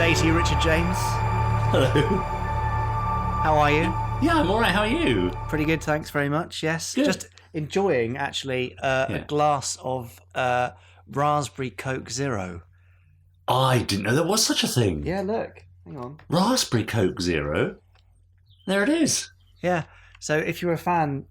day to you, Richard James. Hello. How are you? Yeah, I'm all right. How are you? Pretty good, thanks very much. Yes, Good. Just enjoying actually a glass of raspberry Coke Zero. I didn't know there was such a thing. Yeah, look. Hang on. Raspberry Coke Zero. There it is. Yeah. So if you're a fan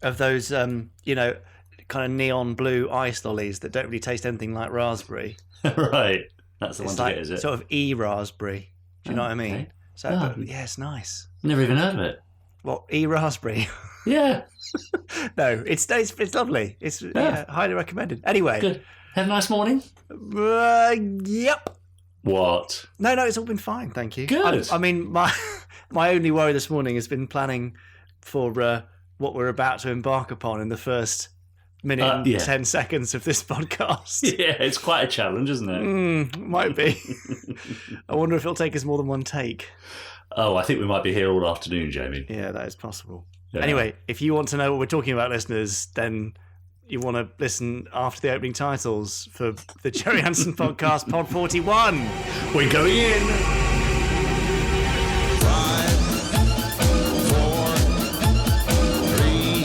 of those, kind of neon blue ice lollies that don't really taste anything like raspberry, Right. That's the one it's to like get, is it? sort of e-raspberry. Do you know what I mean? Okay. So, Oh. but, yeah, it's nice. Never even heard of it. What, e-raspberry? Yeah. No, it's lovely. It's highly recommended. Anyway. Good. Have a nice morning. Yep. What? No, it's all been fine, thank you. Good. I mean, my only worry this morning has been planning for what we're about to embark upon in the first minute and 10 seconds of this podcast. Yeah, it's quite a challenge, isn't it? Might be. I wonder if it'll take us more than one take. Oh, I think we might be here all afternoon, Jamie. Yeah, that is possible. Yeah. Anyway, if you want to know what we're talking about, listeners, then you want to listen after the opening titles for the Gerry Anderson podcast, Pod 41. We're going in. 5, 4, 3,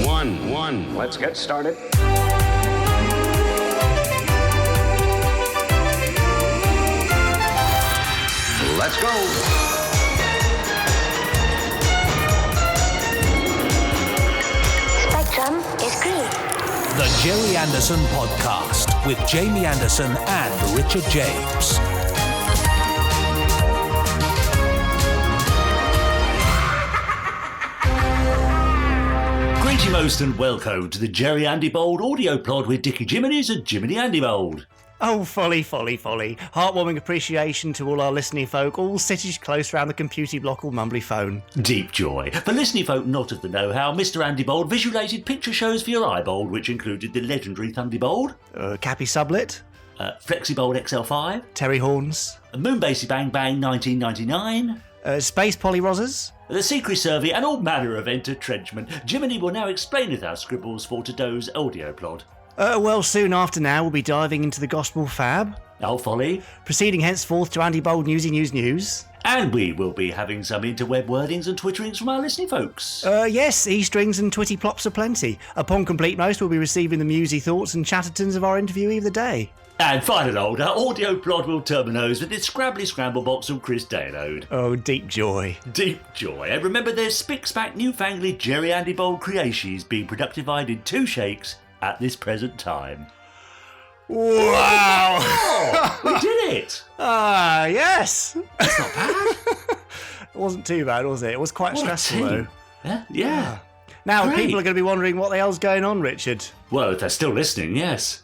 2, 1. Let's get started. Let's go. Spectrum is green. The Gerry Anderson Podcast with Jamie Anderson and Richard James. Greeting most and welcome to the Gerry Andy Bold audio pod with Dickie Jiminy's and Jiminy Andy Bold. Oh, folly. Heartwarming appreciation to all our listening folk, all sitted close round the computy block or mumbly phone. Deep joy. For listening folk not of the know-how, Mr. Andy Bold visualised picture shows for your eyeBold, which included the legendary Thunderbold, Cappy Sublet, FlexiBold XL5, Terry Horns, Moonbasey Bang Bang 1999, Space Polly Rozzers. the Secret Survey and all manner of entrenchment. Jiminy will now explain with our scribbles for today's audio plot. Well, soon after now, we'll be diving into the Gospel Fab, Our folly. proceeding henceforth to Andy Bold Newsy News. And we will be having some interweb wordings and twitterings from our listening folks. Yes, E-strings and twitty plops aplenty. Upon complete most, we'll be receiving the musy thoughts and chattertons of our interviewee of the day. And final old, our audio plot will terminose with the Scrabbly Scramble box from Chris Daynode. Oh, deep joy. Deep joy. And remember, there's spick-spack newfangled Gerry Andy Bold creations being productified in 2 shakes at this present time. Wow! Oh, we did it! Yes! That's not bad. It wasn't too bad, was it? It was quite What a stressful, team. though. Yeah. Now, Great. people are going to be wondering what the hell's going on, Richard. Well, if they're still listening, yes.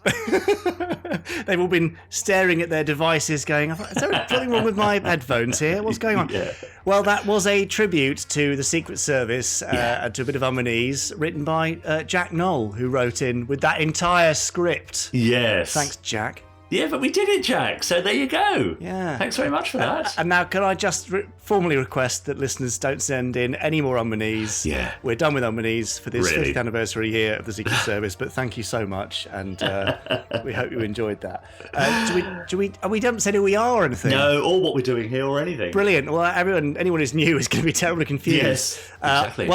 They've all been staring at their devices going, is there something wrong with my headphones here? What's going on? Yeah. Well, that was a tribute to the Secret Service and to a bit of ummanies written by Jack Knoll, who wrote in with that entire script. Yes. Thanks, Jack. Yeah, but we did it, Jack. So there you go. Yeah. Thanks very much for that. And now, can I just formally request that listeners don't send in any more ummanies? Yeah. We're done with ummanies for this Really? 5th anniversary year of the Secret Service, but thank you so much, and we hope you enjoyed that. We haven't said who we are or anything. No, or what we're doing here or anything. Brilliant. Well, anyone who's new is going to be terribly confused. Yes, exactly.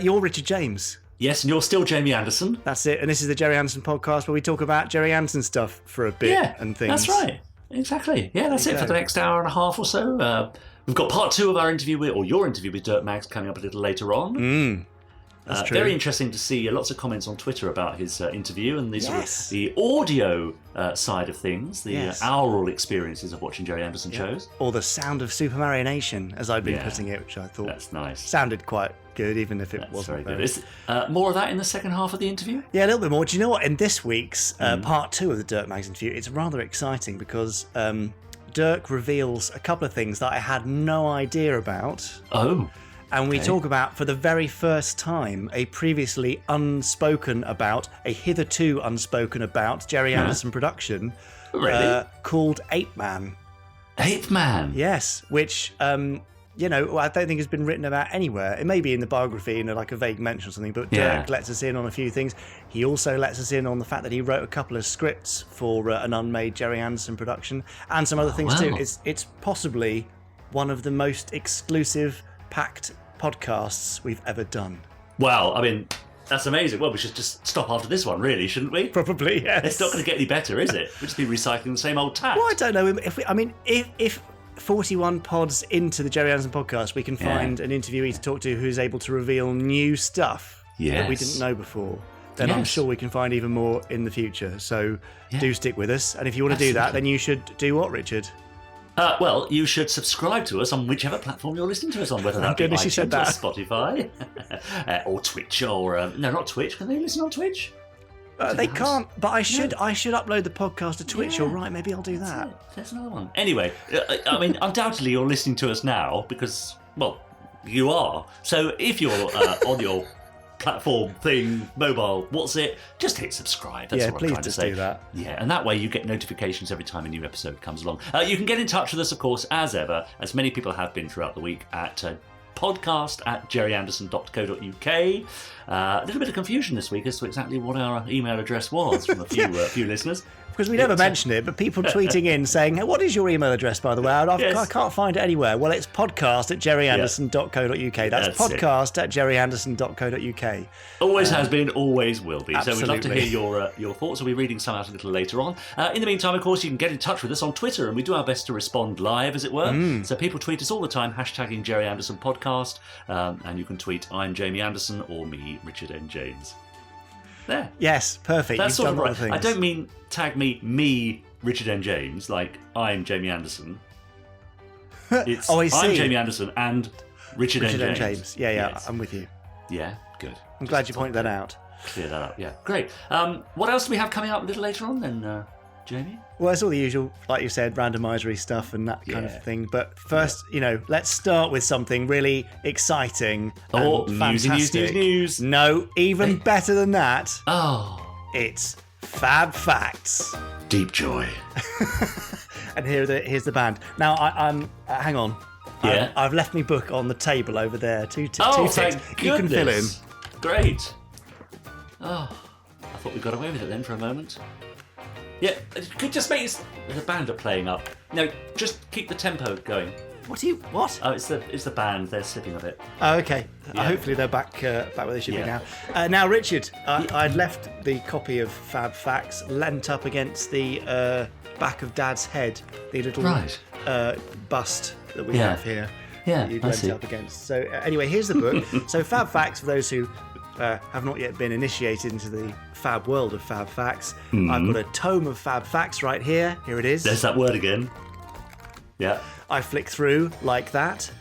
You're Richard James. Yes, and you're still Jamie Anderson. That's it. And this is the Gerry Anderson podcast where we talk about Gerry Anderson stuff for a bit Yeah, and things. that's right. Exactly. Yeah, that's There you it for go. the next hour and a half or so. We've got part 2 of our interview your interview with Dirk Maggs coming up a little later on. That's true. Very interesting to see lots of comments on Twitter about his interview and the, sort of Yes. the audio side of things, the Yes. aural experiences of watching Gerry Anderson shows. Or the sound of Supermarionation, as I've been Yeah. putting it, which I thought That's nice. sounded quite good, even if it That's wasn't very good. Is more of that in the second half of the interview? Yeah, a little bit more. Do you know what? In this week's part 2 of the Dirk Maggs interview, it's rather exciting because Dirk reveals a couple of things that I had no idea about. Oh. And we Okay. talk about, for the very first time, a previously unspoken about, a hitherto unspoken about Gerry Anderson production Really? called Ape Man. Ape Man. Yes, which I don't think has been written about anywhere. It may be in the biography, like a vague mention or something, but Dirk lets us in on a few things. He also lets us in on the fact that he wrote a couple of scripts for an unmade Gerry Anderson production and some other things too. It's possibly one of the most exclusive, packed podcasts we've ever done. Well, I mean, that's amazing. Well, we should just stop after this one, really, shouldn't we? Probably, yes. It's not going to get any better, is it? We'll just be recycling the same old tact. Well, I don't know. If 41 pods into the Gerry Anderson podcast, we can find an interviewee to talk to who's able to reveal new stuff that we didn't know before, then I'm sure we can find even more in the future. So do stick with us. And if you want to do that, then you should do what, Richard? Well, you should subscribe to us on whichever platform you're listening to us on, whether that be iTunes or Spotify or Twitch or... no, not Twitch. Can they listen on Twitch? They can't, but I should upload the podcast to Twitch. You're right, maybe I'll do that. There's another one. Anyway, I mean, undoubtedly you're listening to us now because, well, you are. So if you're on your platform thing, mobile, just hit subscribe. That's what I'm trying to say. Do that. Yeah, and that way you get notifications every time a new episode comes along. You can get in touch with us, of course, as ever, as many people have been throughout the week, at podcast@gerryanderson.co.uk. A little bit of confusion this week as to exactly what our email address was from a few listeners. Because we never mentioned it, but people tweeting in saying, hey, what is your email address, by the way? I can't find it anywhere. Well, it's podcast@gerryanderson.co.uk. That's podcast@gerryanderson.co.uk. Always has been, always will be. Absolutely. So we'd love to hear your thoughts. We'll be reading some out a little later on. In the meantime, of course, you can get in touch with us on Twitter, and we do our best to respond live, as it were. So people tweet us all the time, hashtagging Gerry Anderson Podcast, and you can tweet I'm Jamie Anderson or me, Richard N. James. There. Yes, perfect. That's You've sort done of right. I don't mean tag me, Richard N. James, like I'm Jamie Anderson. It's I see. I'm Jamie Anderson and Richard N. James. Yeah, Yes. I'm with you. Yeah, good. I'm glad you pointed that out. Clear that up, yeah. Great. What else do we have coming up a little later on then, Jamie? Well, it's all the usual, like you said, randomizer stuff and that kind of thing. But first, let's start with something really exciting and fantastic. News. No, even better than that. Oh. It's Fab Facts. Deep joy. And here's the band. Now, I'm hang on. Yeah. I've left my book on the table over there. Two thank ticks. You can fill in. Great. Oh, I thought we got away with it then for a moment. Yeah, could just make the band are playing up. No, just keep the tempo going. What? Oh, it's the band. They're sipping a bit. Oh, okay. Yeah. Hopefully they're back where they should be now. Now, Richard, I'd left the copy of Fab Facts lent up against the back of Dad's head, the little bust that we have here. Yeah, you'd lent it up against. So anyway, here's the book. So Fab Facts, for those who have not yet been initiated into the fab world of Fab Facts, I've got a tome of Fab Facts right here. Here it is. There's that word again. Yeah. I flick through like that.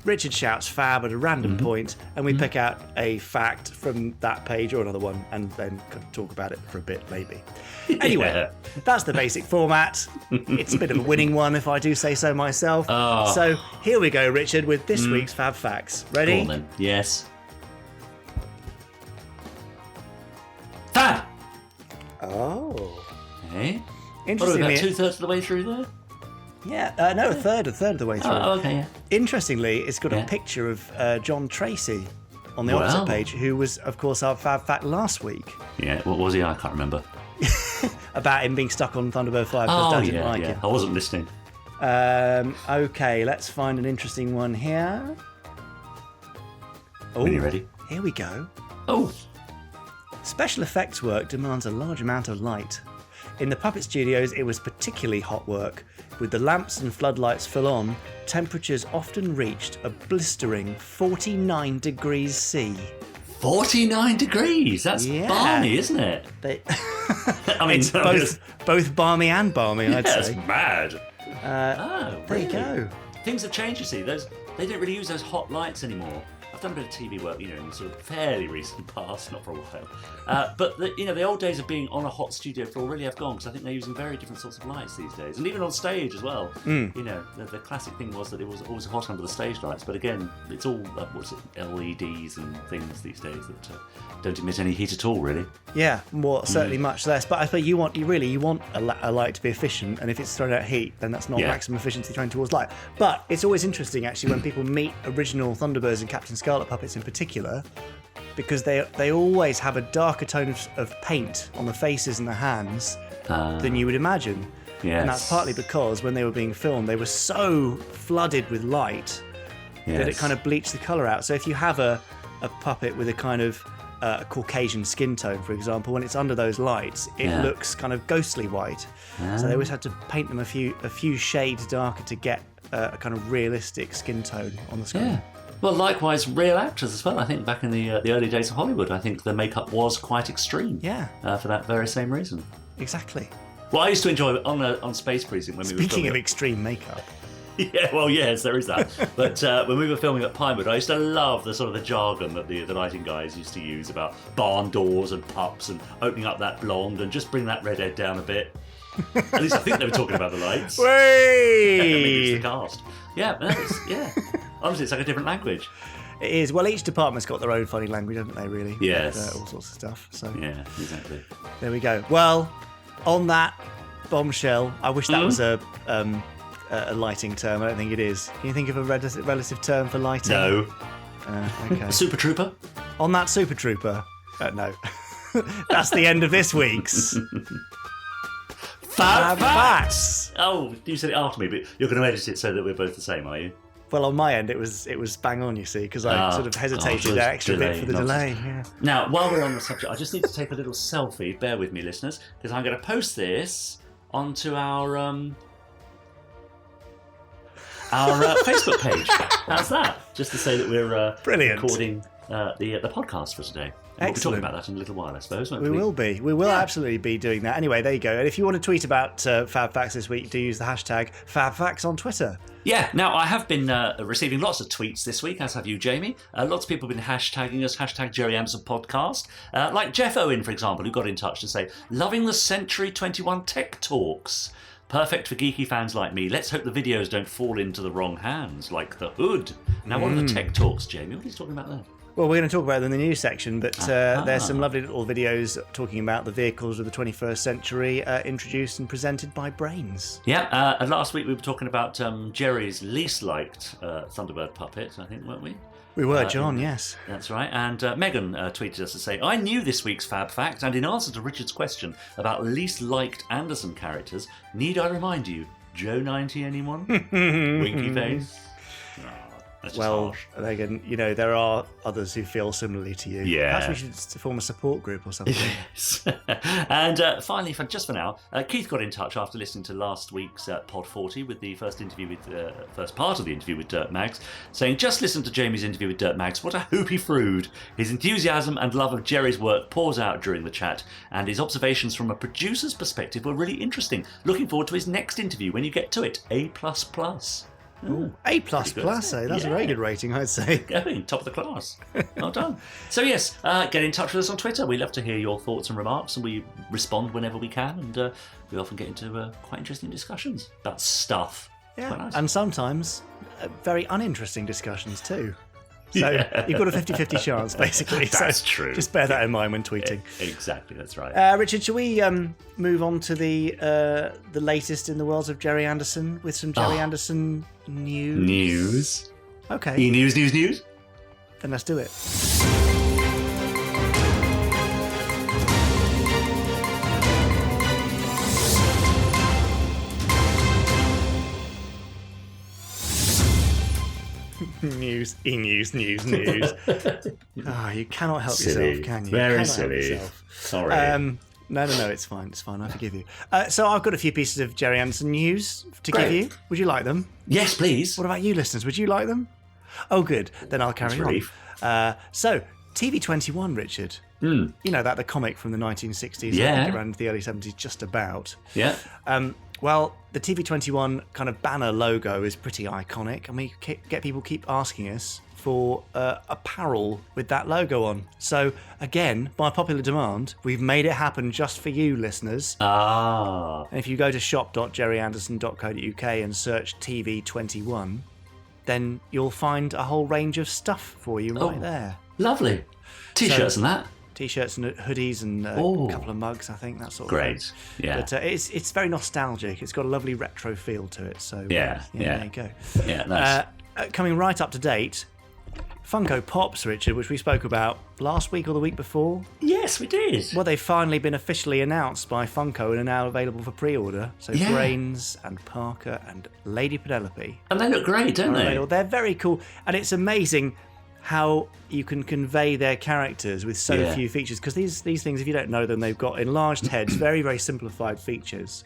Richard shouts fab at a random point, and we pick out a fact from that page or another one, and then talk about it for a bit, maybe. Anyway, that's the basic format. It's a bit of a winning one, if I do say so myself. Oh. So here we go, Richard, with this week's Fab Facts. Ready? Go on, then. Yes. Fab! Oh. Hey? Interestingly, What are we, about 2/3 of the way through there? Yeah, no, a third of the way through. Oh, okay, yeah. Interestingly, it's got a picture of John Tracy on the opposite page, who was, of course, our Fab Fact last week. Yeah, what was he? I can't remember. About him being stuck on Thunderbird 5 because Dad didn't like it. I wasn't listening. Okay, let's find an interesting one here. When you're ready. Here we go. Oh. Special effects work demands a large amount of light. In the puppet studios, it was particularly hot work. With the lamps and floodlights full on, temperatures often reached a blistering 49 degrees C. 49 degrees? That's balmy, isn't it? I mean, it's both balmy and balmy, I'd say. That's mad. There you go. Things have changed, you see. They don't really use those hot lights anymore. I've done a bit of TV work, in the sort of fairly recent past, not for a while. But the old days of being on a hot studio floor really have gone, because I think they're using very different sorts of lights these days, and even on stage as well. The classic thing was that it was always hot under the stage lights, but again, it's all LEDs and things these days that don't emit any heat at all, really. Yeah, certainly much less. But I suppose you want a light to be efficient, and if it's throwing out heat, then that's not maximum efficiency thrown towards light. But it's always interesting, actually, when people meet original Thunderbirds and Captain Scarlet puppets in particular, because they always have a darker tone of paint on the faces and the hands than you would imagine. Yes. And that's partly because when they were being filmed, they were so flooded with light that it kind of bleached the colour out. So if you have a puppet with a kind of Caucasian skin tone, for example, when it's under those lights, it looks kind of ghostly white. So they always had to paint them a few shades darker to get a kind of realistic skin tone on the screen. Yeah. Well, likewise, real actors as well. I think back in the early days of Hollywood, I think the makeup was quite extreme. Yeah. For that very same reason. Exactly. Well, I used to enjoy on Space Precinct when we were Speaking of extreme makeup. Yeah, well, yes, there is that. But when we were filming at Pinewood, I used to love the jargon that the lighting guys used to use about barn doors and pups and opening up that blonde and just bring that redhead down a bit. At least I think they were talking about the lights. Way! It's the cast. Yeah, honestly, it's like a different language. It is. Well, each department's got their own funny language, haven't they, really? Yes. All sorts of stuff. So yeah, exactly. There we go. Well, on that bombshell, I wish that was a lighting term. I don't think it is. Can you think of a relative term for lighting? No. Okay. Super Trooper? On that Super Trooper? No. That's the end of this week's Fab Facts! Oh, you said it after me, but you're going to edit it so that we're both the same, are you? Well, on my end, it was bang on, you see, because I sort of hesitated that extra bit for the delay. Yeah. Now, while we're on the subject, I just need to take a little selfie. Bear with me, listeners, because I'm going to post this onto our Facebook page. How's that? Just to say that we're recording the podcast for today. And we'll be talking about that in a little while, I suppose, won't we? We will be. We will absolutely be doing that. Anyway, there you go. And if you want to tweet about Fab Facts this week, do use the hashtag FabFacts on Twitter. Yeah, now I have been receiving lots of tweets this week, as have you, Jamie. Lots of people have been hashtagging us, hashtag Gerry Anderson podcast. Like Jeff Owen, for example, who got in touch to say, loving the Century 21 Tech Talks. Perfect for geeky fans like me. Let's hope the videos don't fall into the wrong hands, like The Hood. Now, what are the Tech Talks, Jamie? What are you talking about there? Well, we're going to talk about them in the news section, but there's some lovely little videos talking about the vehicles of the 21st century introduced and presented by Brains. Yeah, last week we were talking about Gerry's least liked Thunderbird puppet, I think, weren't we? We were, John, yes. That's right. And Megan tweeted us to say, I knew this week's Fab Fact, and in answer to Richard's question about least liked Anderson characters, need I remind you, Joe 90 anyone? Winky face. That's well, Megan, there are others who feel similarly to you. Yeah. Perhaps we should form a support group or something. Yes. And finally, just for now, Keith got in touch after listening to last week's Pod 40 with the first part of the interview with Dirk Maggs, saying, just listen to Jamie's interview with Dirk Maggs. What a hoopy frood. His enthusiasm and love of Gerry's work pours out during the chat, and his observations from a producer's perspective were really interesting. Looking forward to his next interview when you get to it. A++. Ooh, A++, That's a very good rating, I'd say. Going top of the class. Well done. So yes, get in touch with us on Twitter. We love to hear your thoughts and remarks, and we respond whenever we can, and we often get into quite interesting discussions about stuff. Yeah, nice. And sometimes very uninteresting discussions too. So you've got a 50-50 chance, basically. That's true. Just bear that in mind when tweeting. Exactly, that's right. Richard, shall we move on to the latest in the worlds of Gerry Anderson with some Gerry Anderson news? Okay. News. Then let's do it. News. You cannot help yourself, can you? Very silly. Sorry. No, it's fine. I forgive you. So I've got a few pieces of Gerry Anderson news to give you. Would you like them? Yes, please. What about you, listeners? Would you like them? Oh, good. Then I'll carry on. So, TV21, Richard. You know that, the comic from the 1960s, yeah, around the early 70s, just about. Yeah. Well, the TV21 kind of banner logo is pretty iconic, and we get people keep asking us for apparel with that logo on. So again, by popular demand, we've made it happen just for you listeners. Ah. And if you go to shop.gerryanderson.co.uk and search TV21, then you'll find a whole range of stuff for you right there. Lovely. T-shirts and that. T-shirts and hoodies and a couple of mugs, I think, that sort of Great. thing. Yeah. But it's very nostalgic. It's got a lovely retro feel to it. So Yeah. there you go. Yeah, nice. Coming right up to date, Funko Pops, Richard, which we spoke about last week or the week before. Yes, we did. Well, they've finally been officially announced by Funko and are now available for pre-order. So Brains and Parker and Lady Penelope. And they look great, don't they? They're very cool. And it's amazing how you can convey their characters with so few features. Because these things, if you don't know them, they've got enlarged heads, very, very simplified features.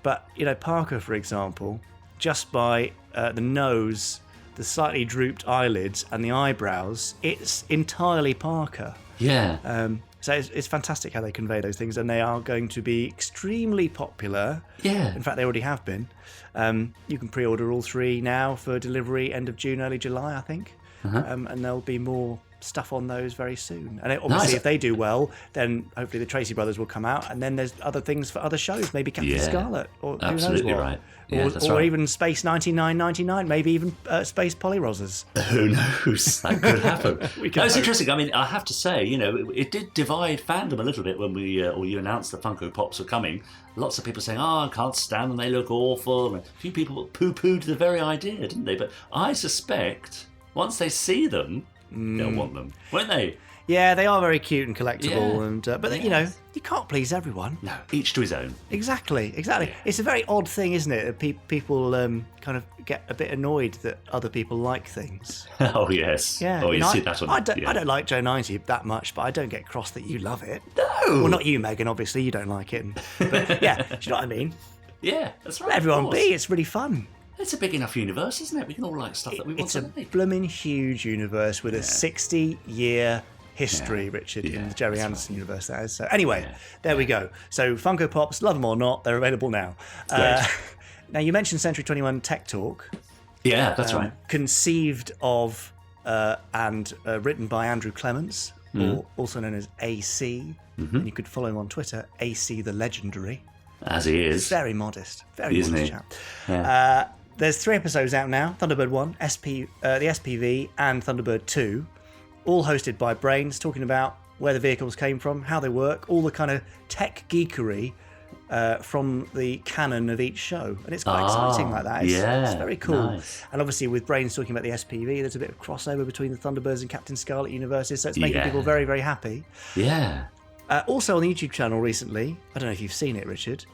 But, Parker, for example, just by the nose, the slightly drooped eyelids and the eyebrows, it's entirely Parker. Yeah. So it's fantastic how they convey those things, and they are going to be extremely popular. Yeah. In fact, they already have been. You can pre-order all 3 now for delivery end of June, early July, I think. And there'll be more stuff on those very soon. And obviously, if they do well, then hopefully the Tracy Brothers will come out, and then there's other things for other shows, maybe Captain Scarlet, or absolutely who knows what. right. Yeah, or even Space 9999, maybe even Space Polyroses. Who knows? That could happen. It's interesting. I mean, I have to say, it did divide fandom a little bit when you announced the Funko Pops were coming. Lots of people saying, I can't stand them, they look awful. And a few people poo-pooed the very idea, didn't they? But I suspect once they see them, they'll want them, won't they? Yeah, they are very cute and collectible, but you can't please everyone. No, each to his own. Exactly. Yeah. It's a very odd thing, isn't it? People kind of get a bit annoyed that other people like things. Oh yes. Yeah. Oh, you see that one. I don't like Joe 90 that much, but I don't get cross that you love it. No. Well, not you, Megan. Obviously, you don't like it. But yeah, do you know what I mean? Yeah, that's right. Let everyone be. It's really fun. It's a big enough universe, isn't it? We can all like stuff that we want. It's a blooming huge universe with a 60-year history, Richard, in the Gerry Anderson universe, that is. So anyway, there we go. So Funko Pops, love them or not, they're available now. Now, you mentioned Century 21 Tech Talk. Yeah, that's right. Conceived of and written by Andrew Clements, or also known as AC. And you could follow him on Twitter, AC the Legendary. As he is. Very modest. Very modest chap. Yeah. There's 3 episodes out now, Thunderbird 1, the SPV, and Thunderbird 2, all hosted by Brains, talking about where the vehicles came from, how they work, all the kind of tech geekery from the canon of each show. And it's quite exciting like that. It's very cool. Nice. And obviously with Brains talking about the SPV, there's a bit of crossover between the Thunderbirds and Captain Scarlet universes, so it's making people very, very happy. Yeah. Also on the YouTube channel recently, I don't know if you've seen it, Richard,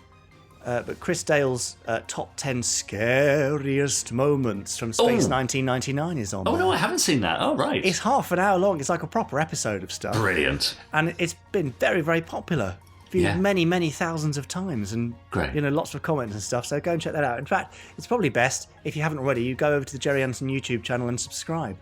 but Chris Dale's top 10 scariest moments from Space 1999 is on. Oh, no, I haven't seen that. Oh, right. It's half an hour long. It's like a proper episode of stuff. Brilliant. And it's been very, very popular. Viewed many, many thousands of times, and lots of comments and stuff. So go and check that out. In fact, it's probably best, if you haven't already, you go over to the Gerry Anderson YouTube channel and subscribe.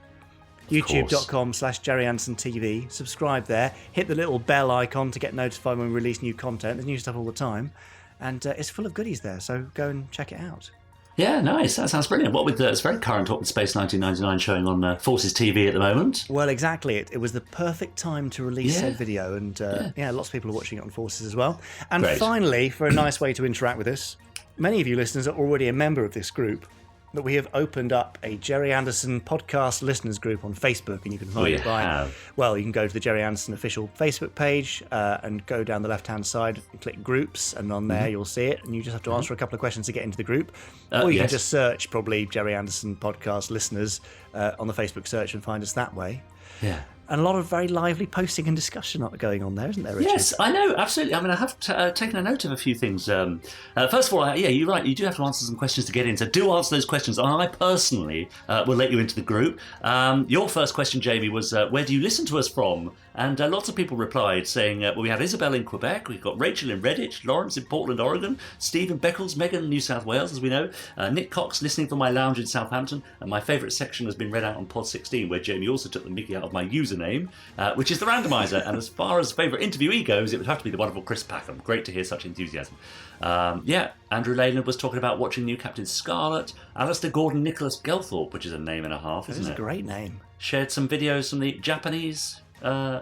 YouTube.com/Gerry Anderson TV. Subscribe there. Hit the little bell icon to get notified when we release new content. There's new stuff all the time. And it's full of goodies there, so go and check it out. Yeah, nice. That sounds brilliant. What with it's very current with Space 1999 showing on Forces TV at the moment. Well, exactly. It was the perfect time to release said video, and lots of people are watching it on Forces as well. And finally, for a nice way to interact with us, many of you listeners are already a member of this group, that we have opened up a Gerry Anderson podcast listeners group on Facebook, and you can find it by... Well, you can go to the Gerry Anderson official Facebook page and go down the left-hand side and click groups, and on there you'll see it, and you just have to answer a couple of questions to get into the group. Or you can just search probably Gerry Anderson podcast listeners on the Facebook search and find us that way. Yeah. And a lot of very lively posting and discussion going on there, isn't there, Richard? Yes, I know, absolutely. I mean, I have taken a note of a few things. First of all, you're right. You do have to answer some questions to get in. So do answer those questions. And I personally will let you into the group. Your first question, Jamie, was where do you listen to us from? And lots of people replied saying, well, we had Isabel in Quebec, we've got Rachel in Redditch, Lawrence in Portland, Oregon, Stephen Beckles, Megan in New South Wales, as we know, Nick Cox listening from my lounge in Southampton, and my favourite section has been read out on Pod 16, where Jamie also took the mickey out of my username, which is the Randomizer. And as far as favourite interviewee goes, it would have to be the wonderful Chris Packham. Great to hear such enthusiasm. Andrew Leyland was talking about watching New Captain Scarlet. Alistair Gordon Nicholas Gelthorpe, which is a name and a half, isn't it? It's a great name. Shared some videos from the Japanese.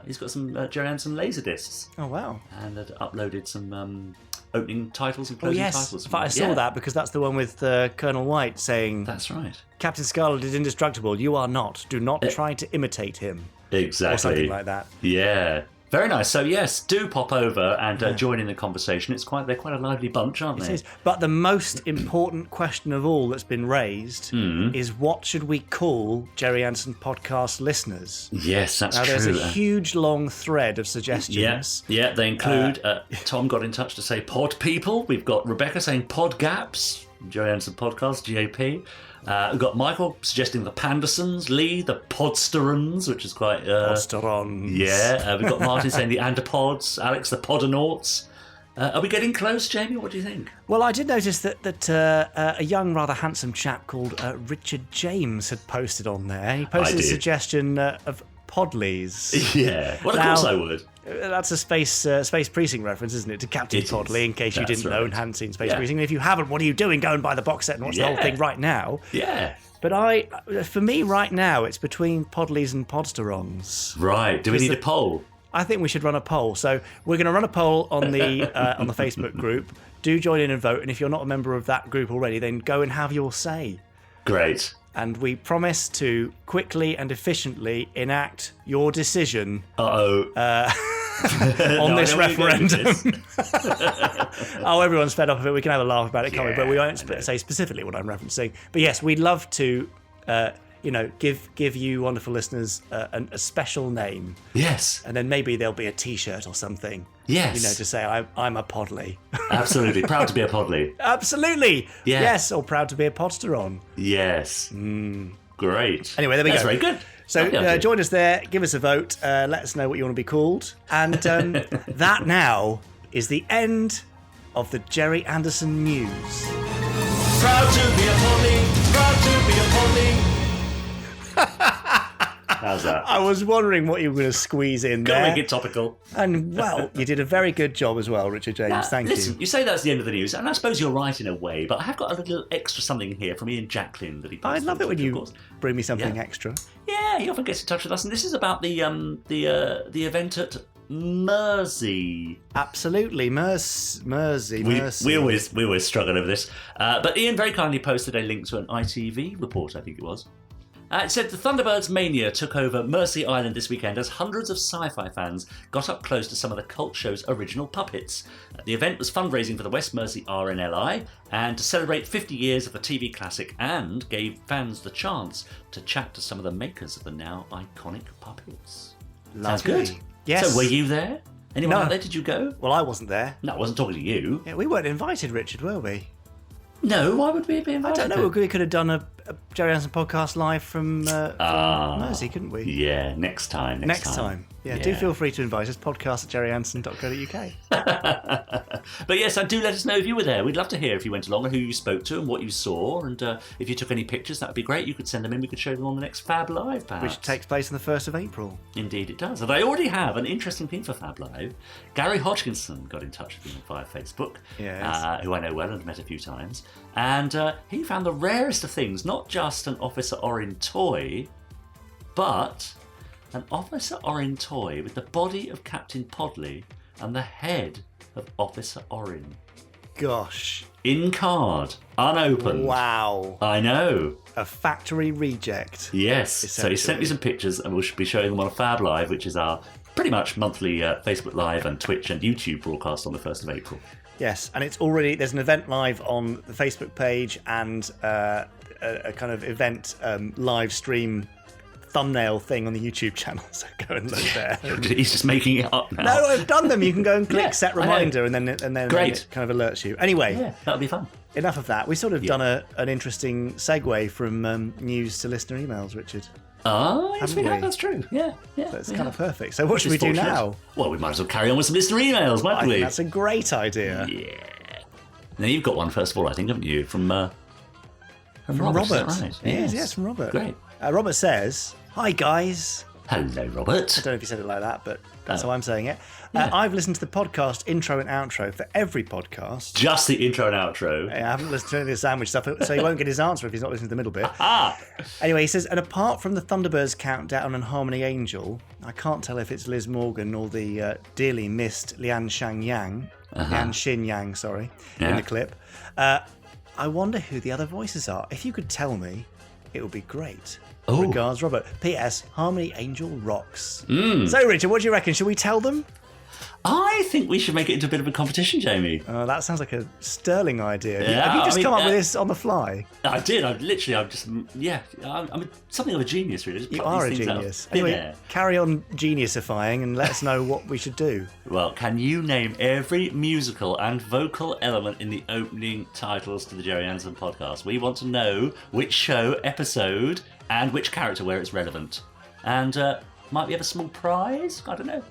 He's got some Gerry Anderson laser discs. Oh, wow. And had uploaded some opening titles and closing titles. In fact, I saw that because that's the one with Colonel White saying... That's right. Captain Scarlet is indestructible. You are not. Do not try to imitate him. Exactly. Or something like that. Yeah. Very nice. So yes, do pop over and join in the conversation. They're quite a lively bunch, aren't they? It is. But the most important question of all that's been raised is what should we call Gerry Anderson podcast listeners? Yes, that's true. Now there's a huge long thread of suggestions. Yeah, they include Tom got in touch to say pod people. We've got Rebecca saying pod gaps. Gerry Anderson podcast, GAP. We've got Michael suggesting the Pandersons, Lee, the Podsterons, which is quite... Podsterons. Yeah, we've got Martin saying the Andapods, Alex, the Podonauts. Are we getting close, Jamie? What do you think? Well, I did notice that a young, rather handsome chap called Richard James had posted on there. He posted a suggestion of Podleys. Yeah, well, of course I would. That's a Space Precinct reference, isn't it, to Captain Podley, in case you didn't know and hadn't seen Space Precinct. And if you haven't, what are you doing? Go and buy the box set and watch the whole thing right now. Yeah. But for me, right now, it's between Podleys and Podsterons. Right. Do we need a poll? I think we should run a poll. So we're going to run a poll on the Facebook group. Do join in and vote. And if you're not a member of that group already, then go and have your say. Great. And we promise to quickly and efficiently enact your decision on this referendum. Oh, everyone's fed up of it. We can have a laugh about it, can't we? But we won't say specifically what I'm referencing. But yes, we'd love to, give you wonderful listeners a special name. Yes. And then maybe there'll be a T-shirt or something. Yes. To say I'm a Podley. Absolutely. Proud to be a Podley. Absolutely. Yeah. Yes, or proud to be a Podsteron. Yes. Great. Anyway, there we go. That's very good. So join us there, give us a vote, let us know what you want to be called. And that now is the end of the Gerry Anderson news. Proud to be a Podley. Proud to be a Podley. How's that? I was wondering what you were going to squeeze in there. Gotta make it topical. And, well, you did a very good job as well, Richard James. Now, Thank listen, you. You say that's the end of the news, and I suppose you're right in a way, but I have got a little extra something here from Ian Jacklin that he posted. I love it when you bring me something extra. Yeah, he often gets in touch with us, and this is about the event at Mersey. Absolutely, Mersey. We always struggle over this. But Ian very kindly posted a link to an ITV report, I think it was. It said the Thunderbirds mania took over Mersey Island this weekend as hundreds of sci-fi fans got up close to some of the cult show's original puppets. The event was fundraising for the West Mersey RNLI and to celebrate 50 years of the TV classic, and gave fans the chance to chat to some of the makers of the now iconic puppets. Sounds good. Yes. So were you there? Anyone out there? Did you go? Well, I wasn't there. No, I wasn't talking to you. Yeah, we weren't invited, Richard, were we? No, why would we be invited? I don't know. We could have done a Gerry Anderson podcast live from Mersey, couldn't we? Yeah, next time. Next time. Yeah, do feel free to invite us. podcast@gerryanderson.co.uk. But yes, do let us know if you were there. We'd love to hear if you went along and who you spoke to and what you saw. And if you took any pictures, that would be great. You could send them in. We could show them on the next Fab Live, perhaps. Which takes place on the 1st of April. Indeed it does. And I already have an interesting thing for Fab Live. Gary Hodgkinson got in touch with me via Facebook, who I know well and have met a few times. And he found the rarest of things, not just an Officer Orin toy, but an Officer Orin toy with the body of Captain Podley and the head of Officer Orin. Gosh. In card, unopened. Wow. I know. A factory reject. Yes. So he sent me some pictures, and we'll be showing them on Fab Live, which is our pretty much monthly Facebook Live and Twitch and YouTube broadcast on the 1st of April. Yes, and it's already, there's an event live on the Facebook page and a kind of event live stream thumbnail thing on the YouTube channel, so go and look there. He's just making it up now. No, I've done them. You can go and click set reminder and then Great. it kind of alerts you. Anyway, yeah, that'll be fun. Enough of that. We sort of done an interesting segue from news to listener emails, Richard. Oh, yes, we Haven't have. we? That's true. Yeah. That's kind of perfect. So what should we do now? Well, we might as well carry on with some listener emails, I mightn't think we? that's a great idea. Yeah. Now, you've got one, first of all, I think, haven't you? From Robert. Robert. Is that right? Yes, from Robert. Great. Robert says, "Hi guys." Hello, Robert. I don't know if you said it like that, but that's how I'm saying it. I've listened to the podcast intro and outro for every podcast. Just the intro and outro. I haven't listened to any of the sandwich stuff, so he won't get his answer if he's not listening to the middle bit. Ah! Anyway, he says, and apart from the Thunderbirds countdown and Harmony Angel, I can't tell if it's Liz Morgan or the dearly missed Lian Xin Yang, in the clip. I wonder who the other voices are. If you could tell me, it would be great. Oh. Regards, Robert. P.S. Harmony Angel rocks. So, Richard, what do you reckon? Should we tell them? I think we should make it into a bit of a competition, Jamie. That sounds like a sterling idea. Yeah, Have you just come up with this on the fly? I did. I'm something of a genius, really. You are a genius. Anyway, carry on geniusifying and let us know what we should do. Well, can you name every musical and vocal element in the opening titles to the Gerry Anderson podcast? We want to know which show, episode, and which character where it's relevant. And might we have a small prize? I don't know.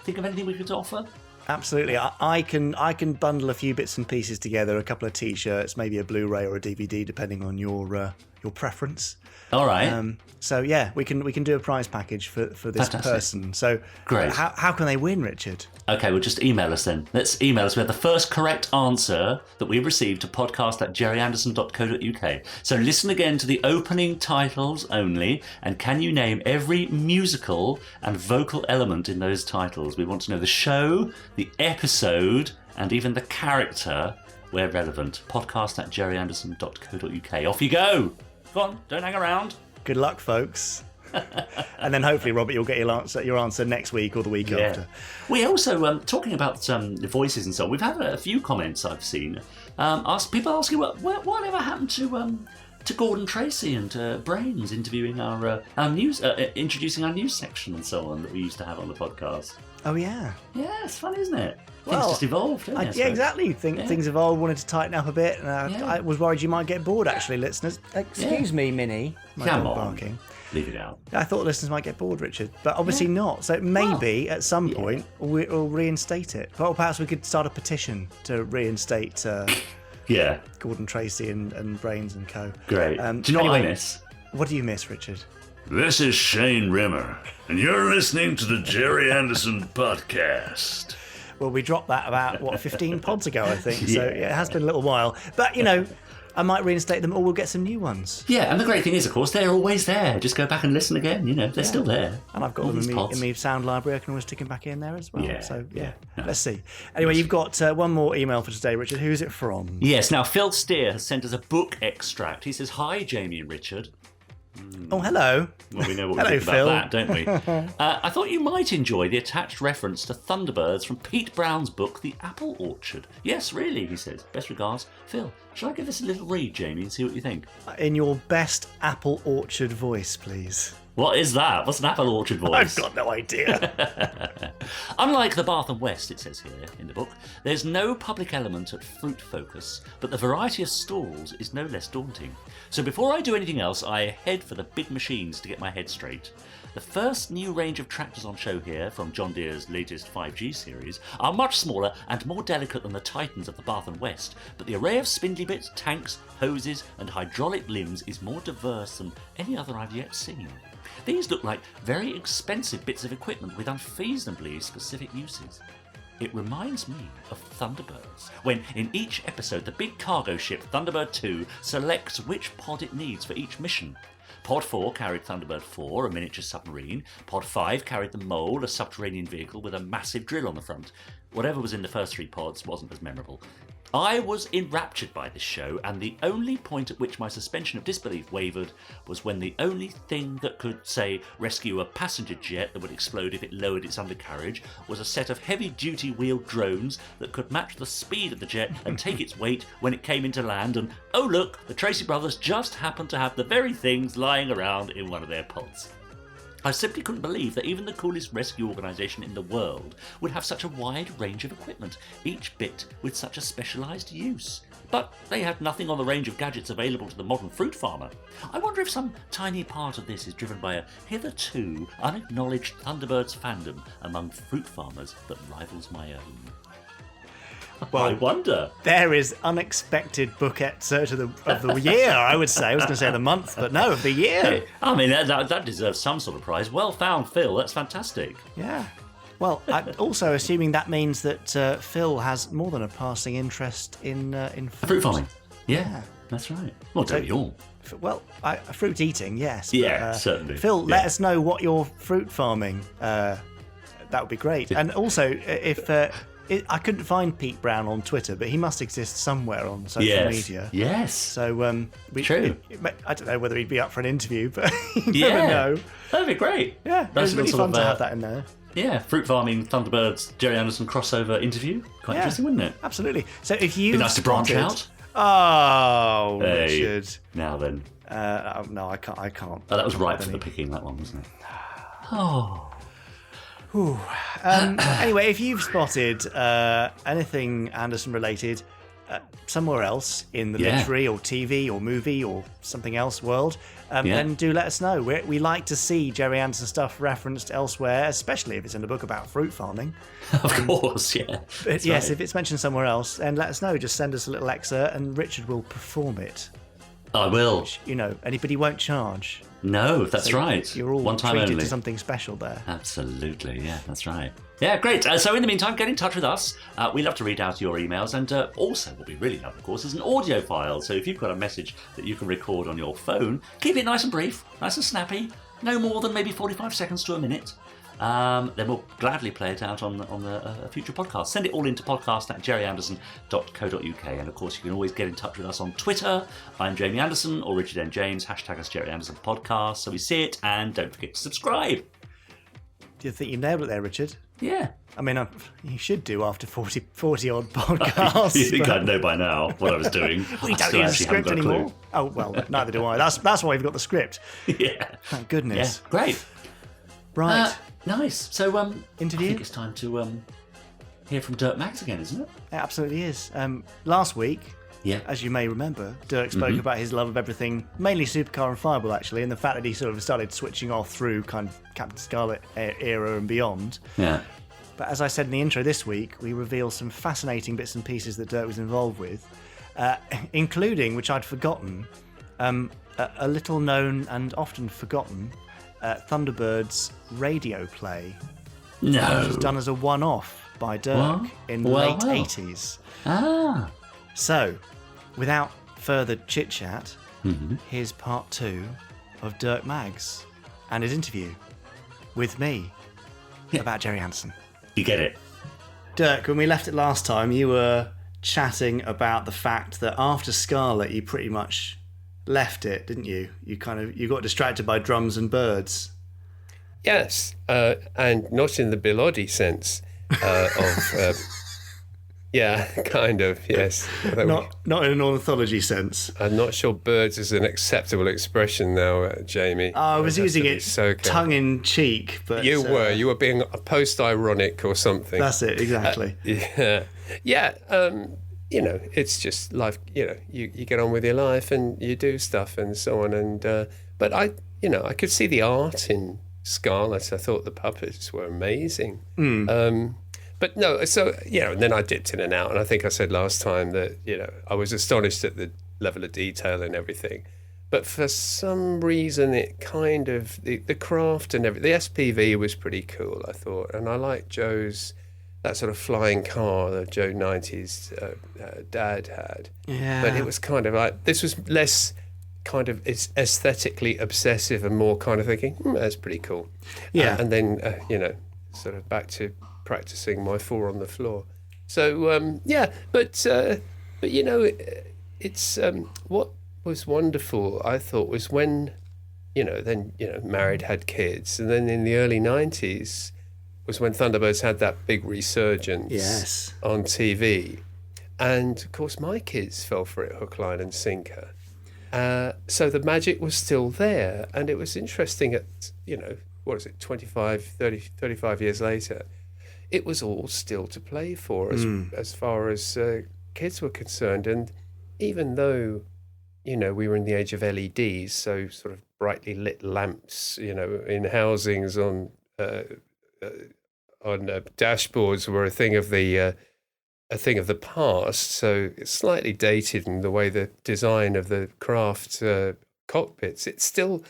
Think of anything we could offer? Absolutely. I can bundle a few bits and pieces together, a couple of T-shirts, maybe a Blu-ray or a DVD, depending on your preference. All right. So yeah, we can do a prize package for this Fantastic. person. So Great. How can they win, Richard? Okay, well, just email us then. Let's email us. We have the first correct answer that we've received to podcast@gerryanderson.co.uk. So listen again to the opening titles only, and can you name every musical and vocal element in those titles? We want to know the show, the episode, and even the character where relevant. Podcast@gerryanderson.co.uk. Off you go! Go on, don't hang around. Good luck, folks. And then hopefully, Robert, you'll get your answer next week or the week after. We also, talking about the voices and so on, we've had a few comments I've seen. People asking whatever happened to Gordon Tracy and Brains interviewing our news, introducing our news section and so on that we used to have on the podcast. Oh yeah. Yeah, it's fun, isn't it? Well, Things just evolved, don't they? Yeah, exactly. Things evolved, wanted to tighten up a bit. And I was worried you might get bored, actually, listeners. Excuse me, Minnie. My Come dog on. barking. Leave it out. I thought listeners might get bored, Richard, but obviously not. So maybe at some point we'll reinstate it. Well, perhaps we could start a petition to reinstate Gordon Tracy and Brains and co. Great. Do you know what I miss? What do you miss, Richard? This is Shane Rimmer, and you're listening to the Gerry Anderson podcast. Well, we dropped that about, 15 pods ago, I think. So it has been a little while. But, I might reinstate them or we'll get some new ones. Yeah, and the great thing is, of course, they're always there. Just go back and listen again. They're still there. And I've got All them these in pods. my sound library. I can always stick them back in there as well. Yeah, So, yeah. Let's see. Anyway, you've got one more email for today, Richard. Who's it from? Yes, now Phil Steer has sent us a book extract. He says, "Hi, Jamie and Richard." Oh, hello. Well, we know what we Hello, think Phil. about that, don't we? I thought you might enjoy the attached reference to Thunderbirds from Pete Brown's book, The Apple Orchard. Yes, really, he says. Best regards, Phil. Shall I give this a little read, Jamie, and see what you think? In your best Apple Orchard voice, please. What is that? What's an apple orchard voice? I've got no idea. Unlike the Bath and West, it says here in the book, there's no public element at Fruit Focus, but the variety of stalls is no less daunting. So before I do anything else, I head for the big machines to get my head straight. The first new range of tractors on show here, from John Deere's latest 5G series, are much smaller and more delicate than the Titans of the Bath and West, but the array of spindly bits, tanks, hoses and hydraulic limbs is more diverse than any other I've yet seen. These look like very expensive bits of equipment with unfeasibly specific uses. It reminds me of Thunderbirds, when in each episode the big cargo ship Thunderbird 2 selects which pod it needs for each mission. Pod 4 carried Thunderbird 4, a miniature submarine. Pod 5 carried the Mole, a subterranean vehicle with a massive drill on the front. Whatever was in the first three pods wasn't as memorable. I was enraptured by this show, and the only point at which my suspension of disbelief wavered was when the only thing that could, say, rescue a passenger jet that would explode if it lowered its undercarriage was a set of heavy-duty wheeled drones that could match the speed of the jet and take its weight when it came into land, and oh look, the Tracy brothers just happened to have the very things lying around in one of their pods. I simply couldn't believe that even the coolest rescue organisation in the world would have such a wide range of equipment, each bit with such a specialised use. but they had nothing on the range of gadgets available to the modern fruit farmer. I wonder if some tiny part of this is driven by a hitherto unacknowledged Thunderbirds fandom among fruit farmers that rivals my own. Well, I wonder. There is unexpected book excerpt of the year, I would say. I was going to say the month, but no, of the year. Hey, I mean, that deserves some sort of prize. Well found, Phil. That's fantastic. Yeah. Well, I'm also assuming that means that Phil has more than a passing interest in Fruit farming. Yeah, that's right. Well, don't we all? Well, fruit eating, yes. Yeah, but, certainly. Phil, Yeah. let us know what you're fruit farming. That would be great. And also, if I couldn't find Pete Brown on Twitter, but he must exist somewhere on social media. Yes. So, True. I don't know whether he'd be up for an interview, but you never know. That'd be great. Yeah, it was really fun to have that in there. Yeah, fruit farming Thunderbirds Gerry Anderson crossover interview. Quite interesting, wouldn't it? Absolutely. So if you Be nice to branch out. Oh, Hey, Richard. now then. No, I can't. Oh, that was right for the picking, that one, wasn't it? Anyway, if you've spotted anything Anderson related somewhere else in the literary or TV or movie or something else world, then do let us know. We like to see Gerry Anderson stuff referenced elsewhere, especially if it's in a book about fruit farming. Of course, yeah. But yes, if it's mentioned somewhere else, then let us know. Just send us a little excerpt and Richard will perform it. I will. Which, anybody won't charge. No, that's right. You're all one time treated only. to something special there. Absolutely, yeah, that's right. Yeah, great. So in the meantime, get in touch with us. We love to read out your emails, and also what we really love, of course, is an audio file. So if you've got a message that you can record on your phone, keep it nice and brief, nice and snappy, no more than maybe 45 seconds to a minute. Then we'll gladly play it out on the future podcast. Send it all into podcast@gerryanderson.co.uk. And of course, you can always get in touch with us on Twitter. I'm Jamie Anderson or Richard N. James. Hashtag us Gerry Anderson Podcast. So we see it, and don't forget to subscribe. Do you think you nailed it there, Richard? Yeah. I mean, you should do after 40 odd podcasts. You think I'd know by now what I was doing? We I don't still use a actually haven't script got a anymore. clue. Oh, well, neither do I. That's why we've got the script. Yeah. Thank goodness. Yeah, great. Right. Nice. So, Interview? I think it's time to hear from Dirk Maggs again, isn't it? It absolutely is. Last week, Yeah. as you may remember, Dirk spoke about his love of everything, mainly Supercar and Fireball, actually, and the fact that he sort of started switching off through kind of Captain Scarlet era and beyond. Yeah. But as I said in the intro this week, we reveal some fascinating bits and pieces that Dirk was involved with, including, which I'd forgotten, a little known and often forgotten Thunderbirds radio play. No. Which was done as a one-off by Dirk in the late 80s. Ah. So, without further chit-chat, here's part 2 of Dirk Maggs and his interview with me about Gerry Anderson. You get it. Dirk, when we left it last time, you were chatting about the fact that after Scarlet, you pretty much left it, didn't you? You got distracted by drums and birds. Yes, and not in the Bilotti sense of... yeah, kind of, yes. Not in an ornithology sense. I'm not sure birds is an acceptable expression now, Jamie. I was using it so tongue-in-cheek, but... You were being post-ironic or something. That's it, exactly. Yeah, it's just life, you get on with your life and you do stuff and so on. And but I could see the art in Scarlet. I thought the puppets were amazing. But no, so, and then I dipped in and out. And I think I said last time that, I was astonished at the level of detail and everything. But for some reason, it kind of, the craft and everything, the SPV was pretty cool, I thought. And I liked Joe's, that sort of flying car that Joe 90's dad had. Yeah. But it was kind of like, this was less kind of, it's aesthetically obsessive and more kind of thinking, that's pretty cool. Yeah. And then, sort of back to practicing my 4 on the floor. So, but it's what was wonderful, I thought, was when, married, had kids. And then in the early 90s was when Thunderbirds had that big resurgence on TV. And, of course, my kids fell for it hook, line and sinker. So the magic was still there. And it was interesting at, 35 years later, it was all still to play for as far as kids were concerned. And even though, we were in the age of LEDs, so sort of brightly lit lamps, in housings on dashboards were a thing of the past. So it's slightly dated in the way the design of the craft cockpits. It still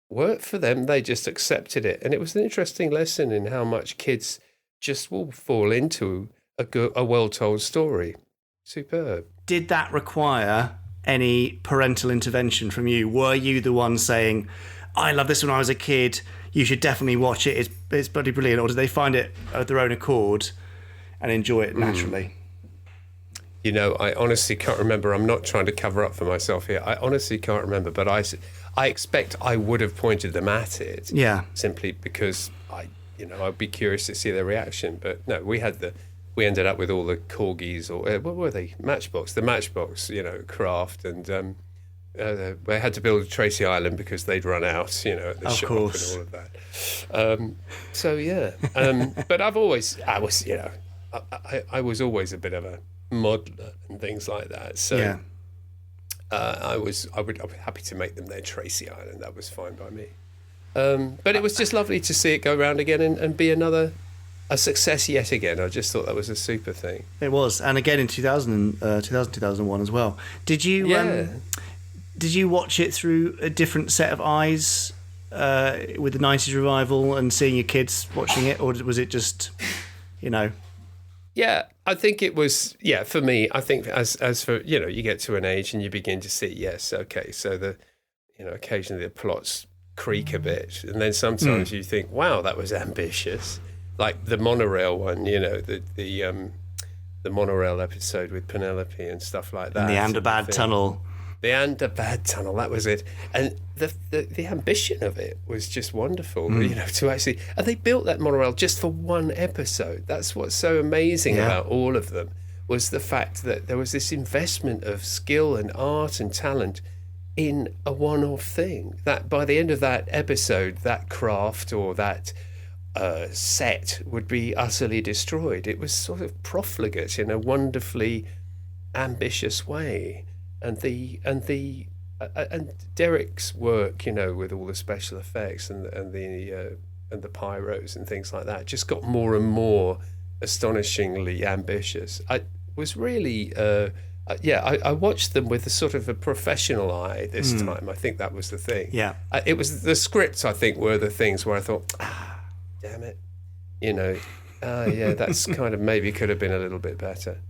worked for them. They just accepted it, and it was an interesting lesson in how much kids just will fall into a well-told story. Superb. Did that require any parental intervention from you? Were you the one saying, I love this when I was a kid, you should definitely watch it, it's bloody brilliant? Or did they find it of their own accord and enjoy it naturally? I honestly can't remember. I'm not trying to cover up for myself here. I honestly can't remember, but I expect I would have pointed them at it. Yeah. Simply because I'd be curious to see their reaction. But no, we ended up with all the corgis, or what were they? The Matchbox, craft, and we had to build a Tracy Island because they'd run out, at the shop and all of that. So yeah, but I was always a bit of a modeler and things like that. So yeah. I was happy to make them their Tracy Island. That was fine by me. But it was just lovely to see it go round again and be a success yet again. I just thought that was a super thing. It was, and again in 2001 as well. Did you watch it through a different set of eyes with the 90s revival and seeing your kids watching it, or was it just, Yeah, I think it was. Yeah, for me, I think as for you get to an age and you begin to see. Yes, okay, so occasionally the plots creak a bit, and then sometimes you think, wow, that was ambitious. Like the monorail one, the monorail episode with Penelope and stuff like that. And the Andabad Tunnel. The Andabad Tunnel, that was it. And the ambition of it was just wonderful, to actually... And they built that monorail just for one episode. That's what's so amazing about all of them, was the fact that there was this investment of skill and art and talent in a one-off thing. That by the end of that episode, that craft or that set would be utterly destroyed. It was sort of profligate in a wonderfully ambitious way. And Derek's work, with all the special effects and the pyros and things like that, just got more and more astonishingly ambitious. I was really, I watched them with a sort of a professional eye this time. I think that was the thing. Yeah, it was the scripts. I think were the things where I thought, damn it, that's kind of maybe could have been a little bit better.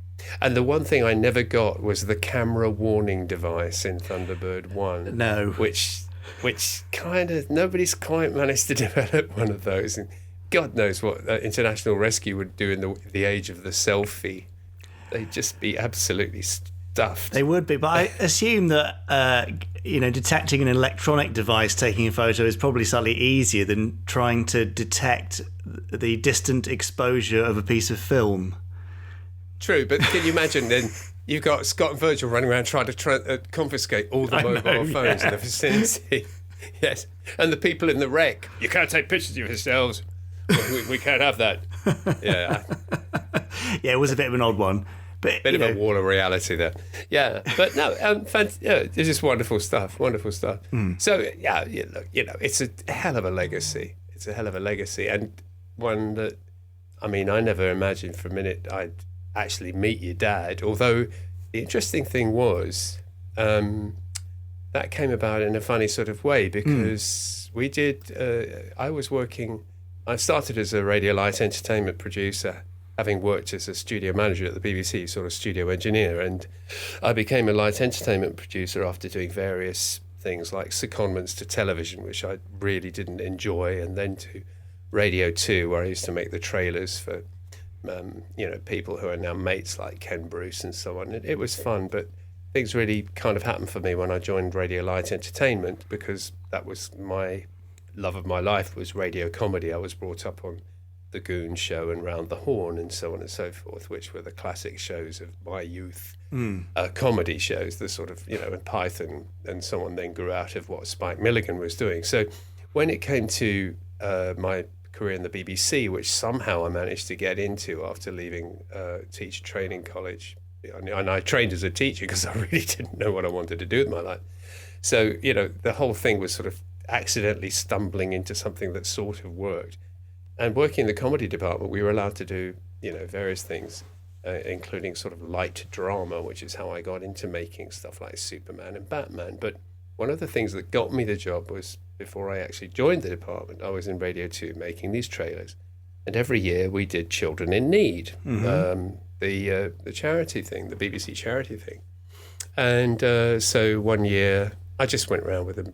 And the one thing I never got was the camera warning device in Thunderbird 1. No. Which kind of, nobody's quite managed to develop one of those. And God knows what International Rescue would do in the age of the selfie. They'd just be absolutely stuffed. They would be, but I assume that, detecting an electronic device taking a photo is probably slightly easier than trying to detect the distant exposure of a piece of film. True, but can you imagine then you've got Scott and Virgil running around trying to confiscate all the mobile phones in the vicinity. Yes, and the people in the wreck. You can't take pictures of yourselves. We can't have that. Yeah. Yeah, it was a bit of an odd one. But, bit of a wall of reality there. Yeah, but no, it's just wonderful stuff, wonderful stuff. So, look, it's a hell of a legacy. It's a hell of a legacy, and one that, I never imagined for a minute I'd actually meet your dad, although the interesting thing was that came about in a funny sort of way because we did I started as a radio light entertainment producer, having worked as a studio manager at the BBC, sort of studio engineer, and I became a light entertainment producer after doing various things like secondments to television, which I really didn't enjoy, and then to Radio 2, where I used to make the trailers for people who are now mates like Ken Bruce and so on. It was fun, but things really kind of happened for me when I joined Radio Light Entertainment, because that was my love of my life, was radio comedy. I was brought up on The Goon Show and Round the Horn and so on and so forth, which were the classic shows of my youth, comedy shows, the sort of, and Python and so on then grew out of what Spike Milligan was doing. So when it came to my career in the BBC, which somehow I managed to get into after leaving teacher training college and I trained as a teacher because I really didn't know what I wanted to do with my life. So, the whole thing was sort of accidentally stumbling into something that sort of worked. And working in the comedy department, we were allowed to do, various things, including sort of light drama, which is how I got into making stuff like Superman and Batman. But one of the things that got me the job was, before I actually joined the department, I was in Radio 2 making these trailers. And every year we did Children in Need, the charity thing, the BBC charity thing. And so one year I just went around with them,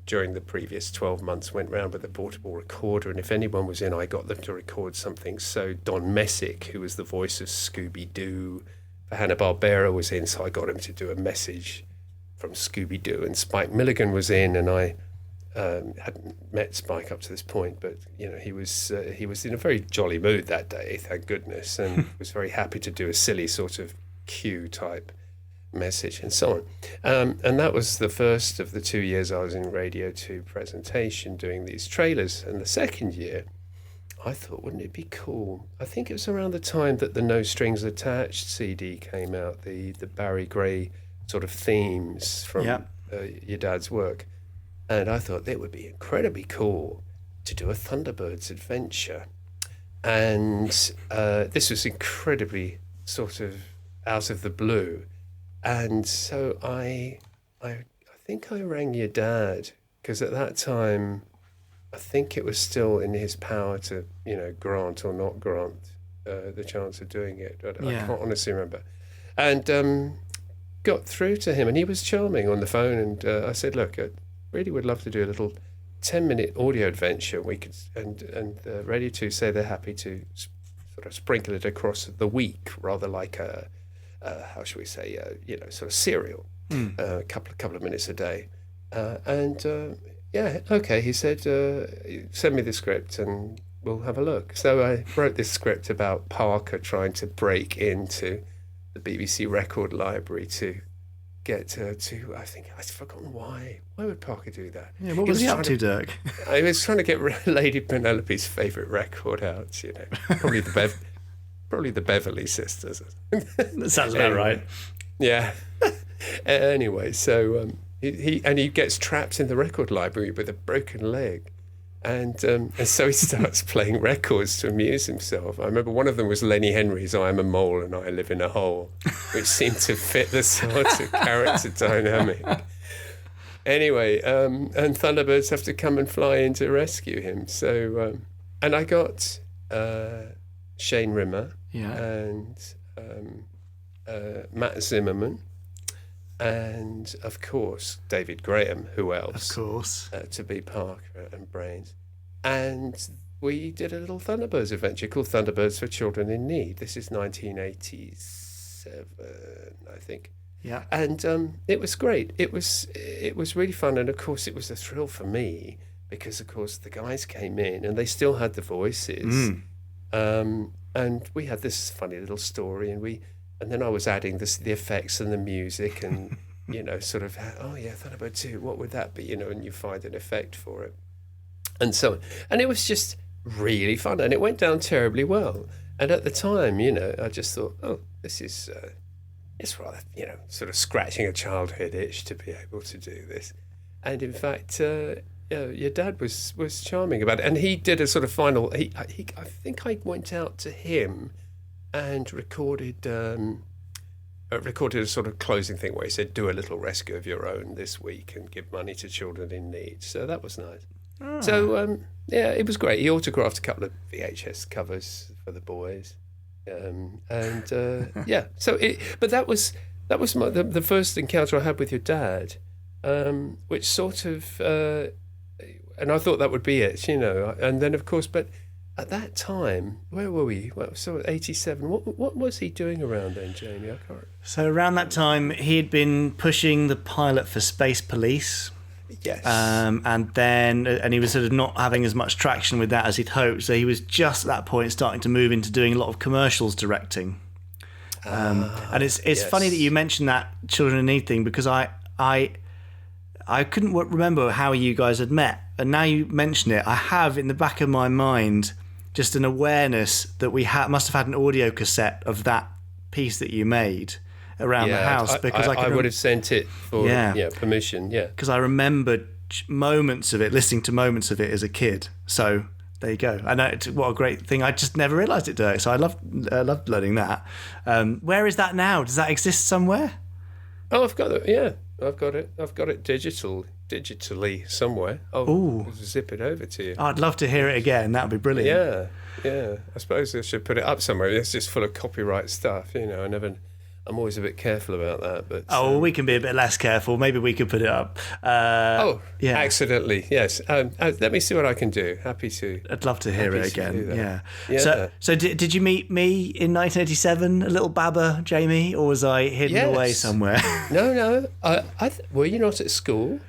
during the previous 12 months, went round with a portable recorder, and if anyone was in, I got them to record something. So Don Messick, who was the voice of Scooby-Doo for Hanna-Barbera, was in, so I got him to do a message from Scooby-Doo, and Spike Milligan was in, and I hadn't met Spike up to this point, but he was in a very jolly mood that day, thank goodness, and was very happy to do a silly sort of Q type message and so on. And that was the first of the 2 years I was in Radio 2 presentation doing these trailers. And the second year, I thought, wouldn't it be cool? I think it was around the time that the No Strings Attached CD came out, the Barry Gray sort of themes from your dad's work. And I thought it would be incredibly cool to do a Thunderbirds adventure. And this was incredibly sort of out of the blue. And so I think I rang your dad, because at that time, I think it was still in his power to, grant or not grant the chance of doing it. I can't honestly remember. And got through to him, and he was charming on the phone. And I said, look, I really would love to do a little 10-minute audio adventure. We could, and Radio 2 say they're happy to sort of sprinkle it across the week, rather like a how shall we say, sort of serial, a couple of minutes a day. Okay, he said, send me the script and we'll have a look. So I wrote this script about Parker trying to break into the BBC record library to get to, I think, I've forgotten why. Why would Parker do that? Yeah, what was he up to, Dirk? He was trying to get Lady Penelope's favourite record out, probably the Beverly Sisters. That sounds about right. Yeah. Anyway, so he gets trapped in the record library with a broken leg, and so he starts playing records to amuse himself. I remember one of them was Lenny Henry's "I Am a Mole and I Live in a Hole," which seemed to fit the sort of character dynamic. Anyway, and Thunderbirds have to come and fly in to rescue him. So, and I got Shane Rimmer and Matt Zimmerman, and of course David Graham, who else? Of course. To be Parker and Brains. And we did a little Thunderbirds adventure called Thunderbirds for Children in Need. This is 1987, I think. Yeah. And it was great. It was really fun, and of course it was a thrill for me because of course the guys came in and they still had the voices. And we had this funny little story, and then I was adding the effects and the music, and sort of, oh yeah, Thunderbird 2, what would that be? And you find an effect for it, and so on. And it was just really fun, and it went down terribly well. And at the time, I just thought, oh, this is it's rather, sort of scratching a childhood itch to be able to do this. And in fact, your dad was charming about it, and he did a sort of final. I think I went out to him and recorded a sort of closing thing where he said, "Do a little rescue of your own this week and give money to children in need." So that was nice. Oh. So it was great. He autographed a couple of VHS covers for the boys, So but that was the first encounter I had with your dad, which sort of. And I thought that would be it, And then, of course, but at that time, where were we? Well, so 87. What was he doing around then, Jamie? I can't. So around that time, he had been pushing the pilot for Space Police. Yes. And he was sort of not having as much traction with that as he'd hoped. So he was just at that point starting to move into doing a lot of commercials directing. And it's funny that you mentioned that Children in Need thing, because I couldn't remember how you guys had met, and now you mention it, I have in the back of my mind just an awareness that we must have had an audio cassette of that piece that you made around the house, because I would have sent it for permission. Yeah, because I remembered moments of it, listening to moments of it as a kid. So there you go. I know what a great thing. I just never realised it, Dirk. So I loved learning that. Where is that now? Does that exist somewhere? Oh, I've got it. Yeah, I've got it. I've got it digitally somewhere. I'll zip it over to you. I'd love to hear it again. That would be brilliant. Yeah. I suppose I should put it up somewhere. It's just full of copyright stuff. I'm always a bit careful about that. But we can be a bit less careful. Maybe we could put it up. Accidentally, yes. Let me see what I can do. Happy to. I'd love to hear it again. Yeah. So did you meet me in 1987, a little babber, Jamie, or was I hidden away somewhere? No. Were you not at school?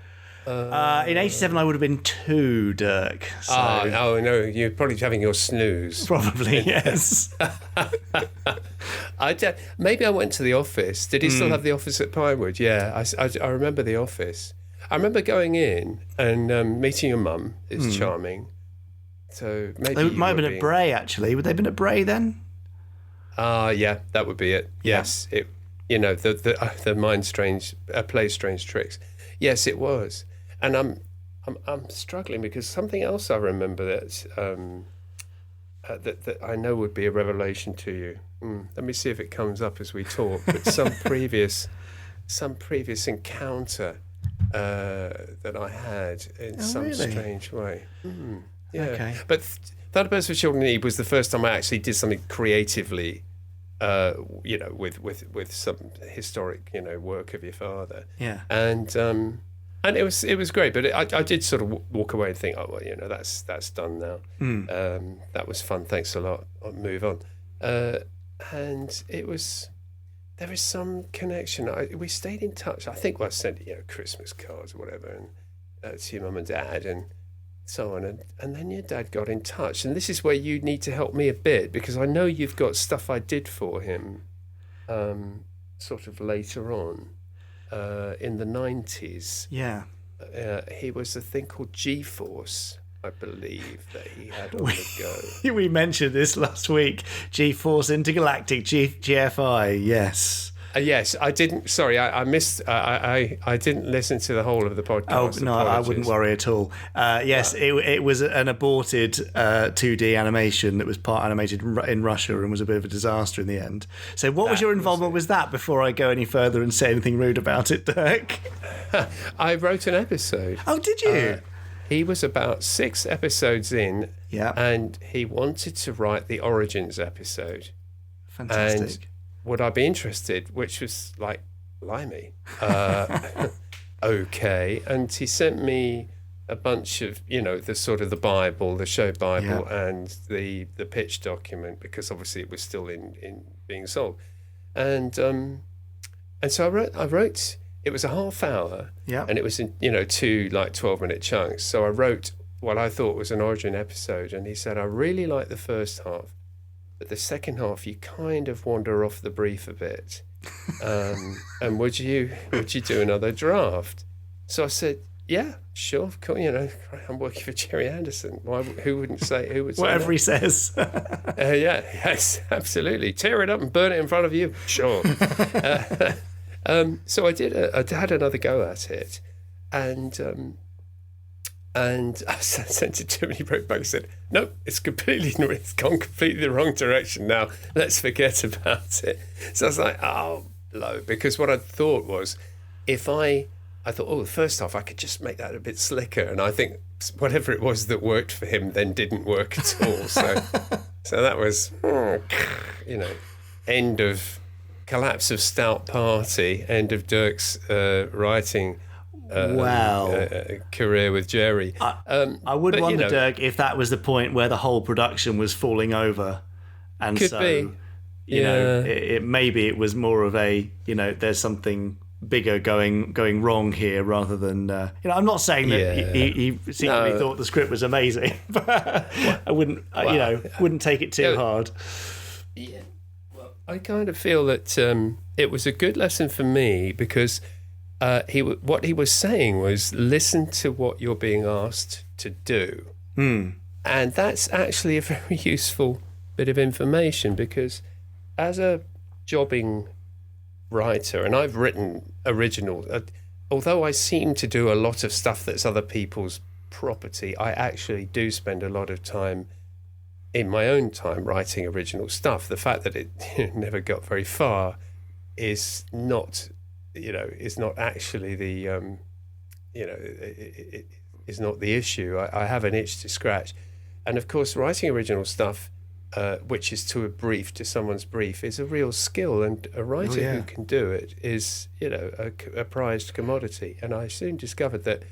In 87, I would have been 2, Dirk. So. No, you're probably having your snooze. Probably, yes. Maybe I went to the office. Did he still have the office at Pinewood? Yeah, I remember the office. I remember going in and meeting your mum. It's charming. So maybe they might have been at Bray, actually. Would they have been at Bray then? Yeah, that would be it. Yes, it. The mind plays strange tricks. Yes, it was. And I'm struggling because something else I remember that that I know would be a revelation to you. Let me see if it comes up as we talk. But some previous encounter that I had in some strange way. Yeah. Okay. But Thunderbirds for Children in Need was the first time I actually did something creatively. With some historic, work of your father. Yeah. And it was great, but I did sort of walk away and think, that's done now. That was fun. Thanks a lot. I'll move on. And there was some connection. We stayed in touch. I think I sent Christmas cards or whatever, and to your mum and dad and so on. And then your dad got in touch, and this is where you need to help me a bit, because I know you've got stuff I did for him, sort of later on. In the 90s. Yeah. He was a thing called G-Force, I believe, that he had on the go. We mentioned this last week. G-Force Intergalactic GFI, yes. Yes, I didn't. Sorry, I missed. I didn't listen to the whole of the podcast. Oh no, Apologies. I wouldn't worry at all. Yes, it was an aborted 2D animation that was part animated in Russia and was a bit of a disaster in the end. So, what was your involvement with that? Before I go any further and say anything rude about it, Dirk. I wrote an episode. Oh, did you? He was about 6 episodes in, and he wanted to write the Origins episode. Fantastic. And would I be interested? Which was like, blimey. Okay. And he sent me a bunch of, the sort of the Bible, the show Bible, and the pitch document, because obviously it was still in being sold. And so I wrote, it was a half hour, and it was in, 2 like 12-minute chunks. So I wrote what I thought was an Origin episode, and he said, I really like the first half. But the second half, you kind of wander off the brief a bit. And would you do another draft? So I said, yeah, sure, cool. I'm working for Gerry Anderson. Who would say whatever he says? Yes, absolutely. Tear it up and burn it in front of you. Sure. So I had another go at it, and I sent it to him, and he wrote back and said, no, it's gone completely the wrong direction now. Let's forget about it. So I was like, oh, no, because what I thought was, I thought, the first half, I could just make that a bit slicker. And I think whatever it was that worked for him then didn't work at all. So that was, end of collapse of Stout Party, end of Dirk's writing career with Gerry. I would wonder, Dirk, if that was the point where the whole production was falling over, and could so be. Maybe it was more of a there's something bigger going wrong here, rather than I'm not saying that he secretly thought the script was amazing, but I wouldn't wouldn't take it too hard. Yeah, well, I kind of feel that it was a good lesson for me, because what he was saying was, listen to what you're being asked to do, And that's actually a very useful bit of information, because as a jobbing writer, and I've written original, although I seem to do a lot of stuff that's other people's property, I actually do spend a lot of time in my own time writing original stuff. The fact that it never got very far is not, is not actually the, it is not the issue. I have an itch to scratch. And of course, writing original stuff, which is to someone's brief, is a real skill. And a writer who can do it is, a prized commodity. And I soon discovered that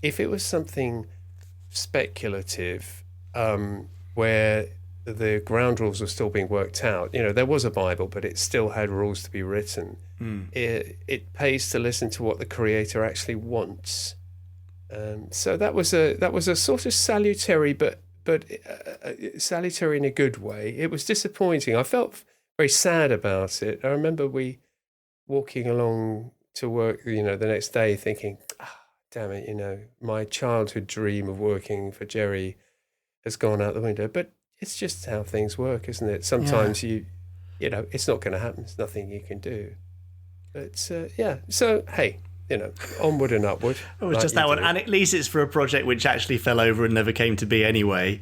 if it was something speculative, where the ground rules were still being worked out, there was a Bible, but it still had rules to be written. It pays to listen to what the creator actually wants. So that was a sort of salutary, but salutary in a good way. It was disappointing. I felt very sad about it. I remember we walking along to work, the next day, thinking, damn it, my childhood dream of working for Gerry has gone out the window. But it's just how things work, isn't it? Sometimes it's not going to happen. There's nothing you can do. But So hey, onward and upward. It was just that one, and at least it's for a project which actually fell over and never came to be anyway.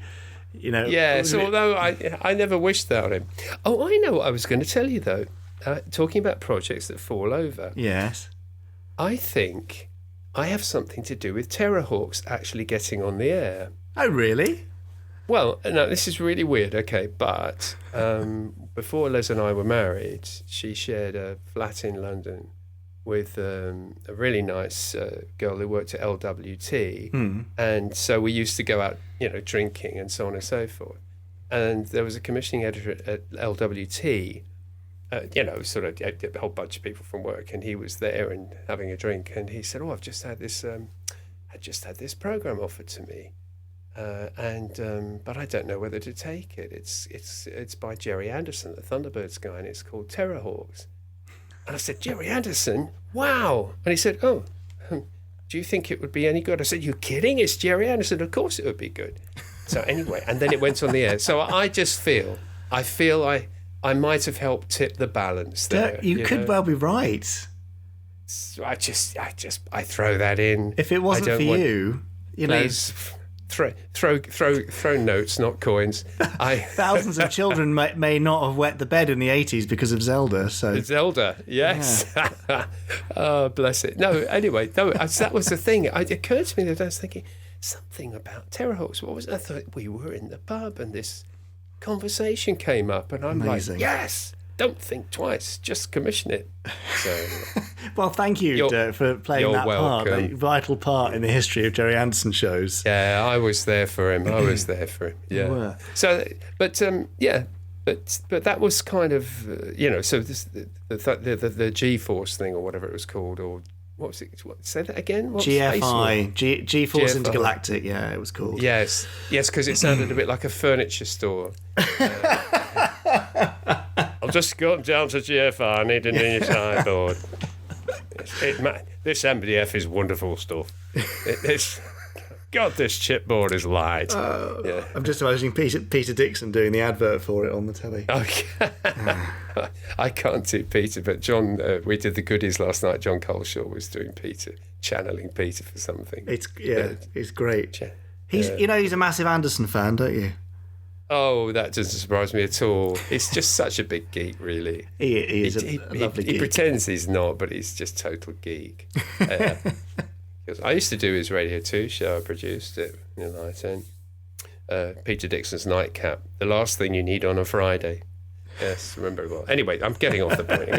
Yeah. So although I never wished that on him. Oh, I know what I was going to tell you though. Talking about projects that fall over. Yes. I think I have something to do with Terrorhawks actually getting on the air. Oh, really? Well, no, this is really weird. Okay, but before Les and I were married, she shared a flat in London with a really nice girl who worked at LWT. And so we used to go out, drinking and so on and so forth. And there was a commissioning editor at LWT, sort of a whole bunch of people from work, and he was there and having a drink, and he said, I've just had this program offered to me. But I don't know whether to take it. It's by Gerry Anderson, the Thunderbirds guy, and it's called Terrorhawks. And I said, Gerry Anderson? Wow. And he said, do you think it would be any good? I said, you kidding? It's Gerry Anderson. Of course it would be good. So anyway, and then it went on the air. So I just feel I might have helped tip the balance there. You could well be right. So I throw that in. If it wasn't for you, please, throw notes, not coins. Thousands of children may not have wet the bed in the 80s because of Zelda. So Zelda, yes. Yeah. Oh, bless it. No, anyway, that was the thing. It occurred to me that I was thinking something about Terrorhawks. What was it? I thought we were in the pub and this conversation came up, and I'm amazing. Like, yes. Don't think twice. Just commission it. So, well, thank you, Dirk, for playing that part, a vital part in the history of Gerry Anderson shows. Yeah, I was there for him. Yeah. You were. So, but but that was kind of So this the G-Force thing, or whatever it was called, or what was it? Say that again. GFI, G-Force Intergalactic. Yeah, it was called. Yes, because it sounded a bit like a furniture store. I'll just go down to GFI. I need a new sideboard. This MDF is wonderful stuff. God, this chipboard is light. Yeah. I'm just imagining Peter Dixon doing the advert for it on the telly. Okay. I can't do Peter, but John, we did the goodies last night. John Coleshaw was doing Peter, channeling Peter for something. It's great. He's a massive Anderson fan, don't you? Oh, that doesn't surprise me at all. He's just such a big geek, really. He is a lovely geek. He pretends he's not, but he's just total geek. I used to do his Radio 2 show. I produced it in the night end. Peter Dixon's Nightcap. The last thing you need on a Friday. Yes, remember it well. Anyway, I'm getting off the point.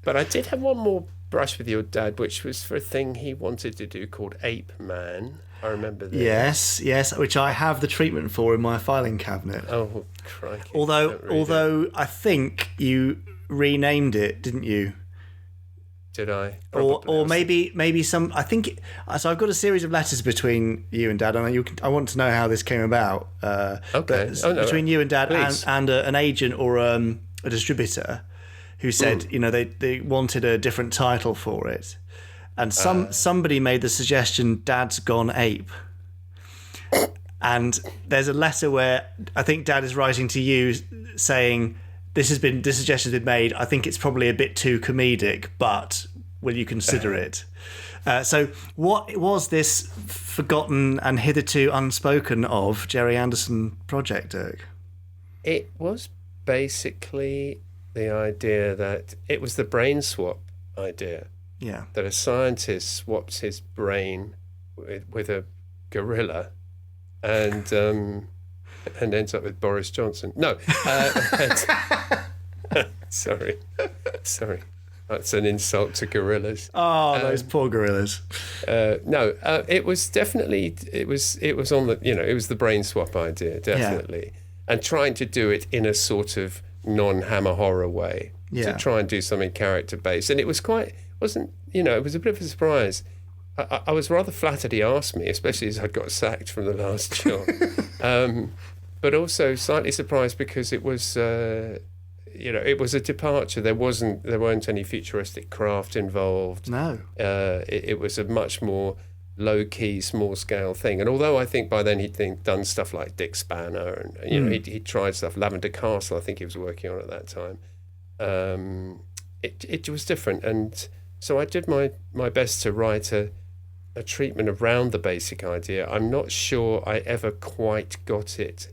But I did have one more brush with your dad, which was for a thing he wanted to do called Ape Man. I remember that. Yes, which I have the treatment for in my filing cabinet. Oh, crikey. Although I think you renamed it, didn't you? Did I? Or maybe some. I think so. I've got a series of letters between you and Dad, and I want to know how this came about. Okay. Between you and Dad and an agent or a distributor who said they wanted a different title for it, and somebody made the suggestion Dad's Gone Ape. And there's a letter where I think Dad is writing to you saying, this suggestion's been made. I think it's probably a bit too comedic, but will you consider it? So what was this forgotten and hitherto unspoken of Gerry Anderson project, Dirk? It was basically the idea that it was the brain swap idea. Yeah. That a scientist swaps his brain with a gorilla and ends up with Boris Johnson. No. Sorry. That's an insult to gorillas. Oh, those poor gorillas. No, it was definitely it was on the it was the brain swap idea, definitely, and trying to do it in a sort of non-Hammer horror way to try and do something character based, and it was it was a bit of a surprise. I was rather flattered he asked me, especially as I'd got sacked from the last job, but also slightly surprised because it was. It was a departure. There weren't any futuristic craft involved. No. It was a much more low-key, small-scale thing. And although I think by then he'd done stuff like Dick Spanner, and he'd tried stuff. Lavender Castle, I think he was working on at that time. It was different, and so I did my best to write a treatment around the basic idea. I'm not sure I ever quite got it.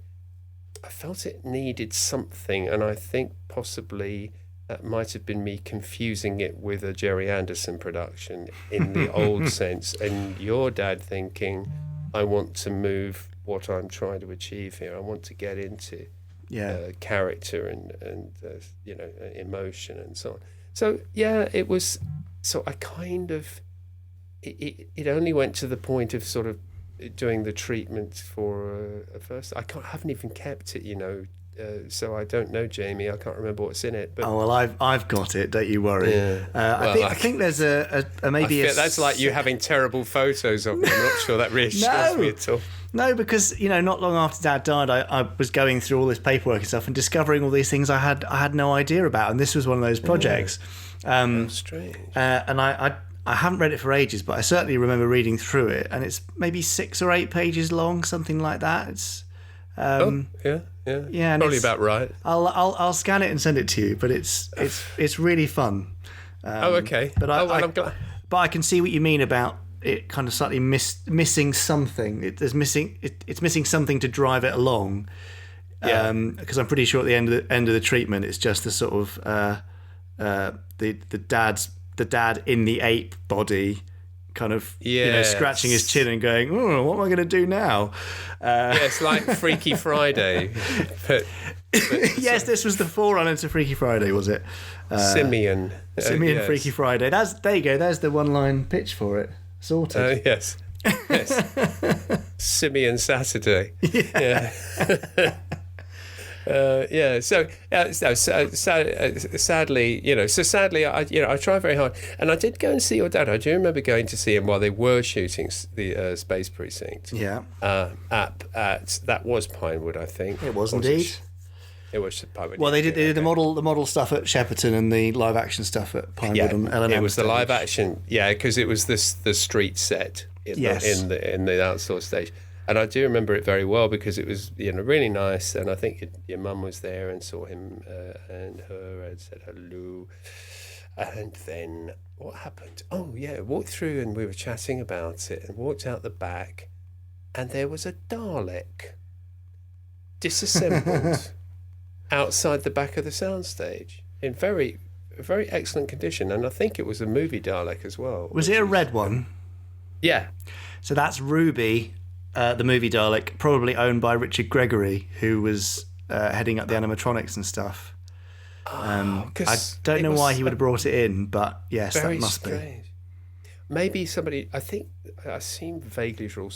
I felt it needed something, and I think possibly that might have been me confusing it with a Gerry Anderson production in the old sense, and your dad thinking, I want to move what I'm trying to achieve here. I want to get into character and emotion and so on. So, it was... So I kind of... It only went to the point of sort of doing the treatment for a first. I haven't even kept it, so I don't know, Jamie. I can't remember what's in it. But I've got it. Don't you worry. Yeah. I think there's a maybe that's like you having terrible photos of me. I'm not sure that reassures me at all. No, because not long after Dad died, I was going through all this paperwork and stuff and discovering all these things I had no idea about, and this was one of those projects. Strange. And I haven't read it for ages, but I certainly remember reading through it, and it's maybe 6 or 8 pages long, something like that. It's yeah, probably about right. I'll scan it and send it to you, but it's really fun. Okay. But I'm glad. But I can see what you mean about it kind of slightly missing something. It's missing something to drive it along. Because I'm pretty sure at the end of the treatment, it's just the sort of the dad in the ape body kind of scratching his chin and going, oh, what am I going to do now? It's like Freaky Friday. but yes, this was the forerunner to Freaky Friday, was it? Simian. Yes. Freaky Friday. There you go. There's the one-line pitch for it. Sorted. Yes. Simian Saturday. Yeah. Sadly, I try very hard, and I did go and see your dad. I do remember going to see him while they were shooting the Space Precinct. Yeah. At that was Pinewood, I think. It was indeed. It was Pinewood. Well, they did the model stuff at Shepperton and the live action stuff at Pinewood on L&M. It was the live action, because it was the street set in the outdoor stage. And I do remember it very well because it was really nice, and I think your mum was there and saw him and her and said hello. And then what happened? Walked through and we were chatting about it and walked out the back, and there was a Dalek disassembled outside the back of the soundstage in very, very excellent condition, and I think it was a movie Dalek as well. Was it a red one? Yeah. So that's Ruby. The movie Dalek, probably owned by Richard Gregory, who was heading up the animatronics and stuff. I don't know why he would have brought it in, but yes, that must be. Maybe somebody, I think, I seem vaguely to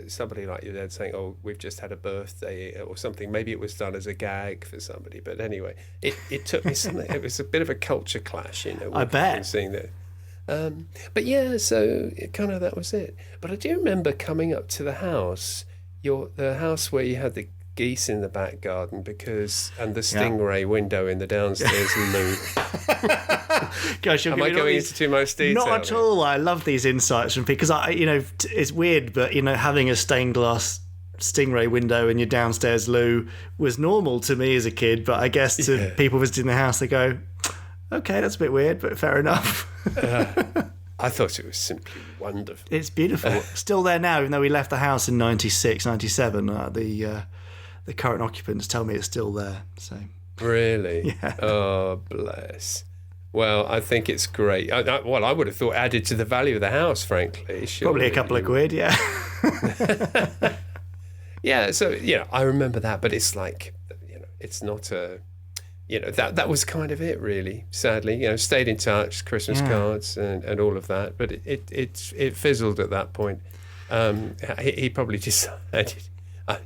somebody like your dad saying, oh, we've just had a birthday or something. Maybe it was done as a gag for somebody. But anyway, it took me something. It was a bit of a culture clash, I bet. Seeing that. So kind of that was it. But I do remember coming up to the house, the house where you had the geese in the back garden and the stingray window in the downstairs loo. Gosh, am I going into too much detail? Not at all. I love these insights from people because it's weird, but having a stained glass stingray window in your downstairs loo was normal to me as a kid, but I guess to people visiting the house, they go, okay, that's a bit weird, but fair enough. I thought it was simply wonderful. It's beautiful. Still there now, even though we left the house in 96, 97. The current occupants tell me it's still there. So Really? Yeah. Oh, bless. Well, I think it's great. I would have thought added to the value of the house, frankly. Probably a couple of quid, yeah. Yeah, so, I remember that, but it's like, it's not a... that was kind of it, really, sadly. Stayed in touch, Christmas cards and all of that, but it fizzled at that point. He probably decided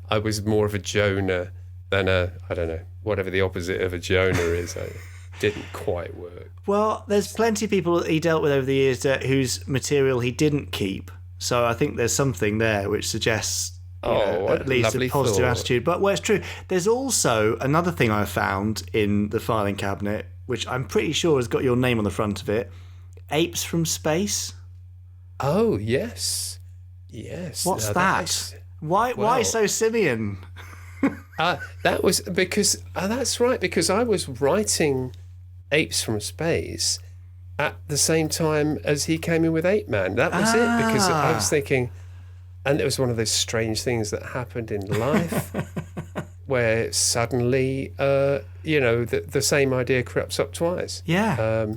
I was more of a Jonah than I don't know, whatever the opposite of a Jonah is. It didn't quite work. Well, there's plenty of people that he dealt with over the years whose material he didn't keep. So I think there's something there which suggests at least a positive attitude. But it's true, there's also another thing I found in the filing cabinet, which I'm pretty sure has got your name on the front of it. Apes from Space. Oh, yes. Yes. What's that? Why so simian? That was because that's right, because I was writing Apes from Space at the same time as he came in with Ape Man. That was it, because I was thinking, and it was one of those strange things that happened in life where suddenly, the same idea crops up twice. Yeah.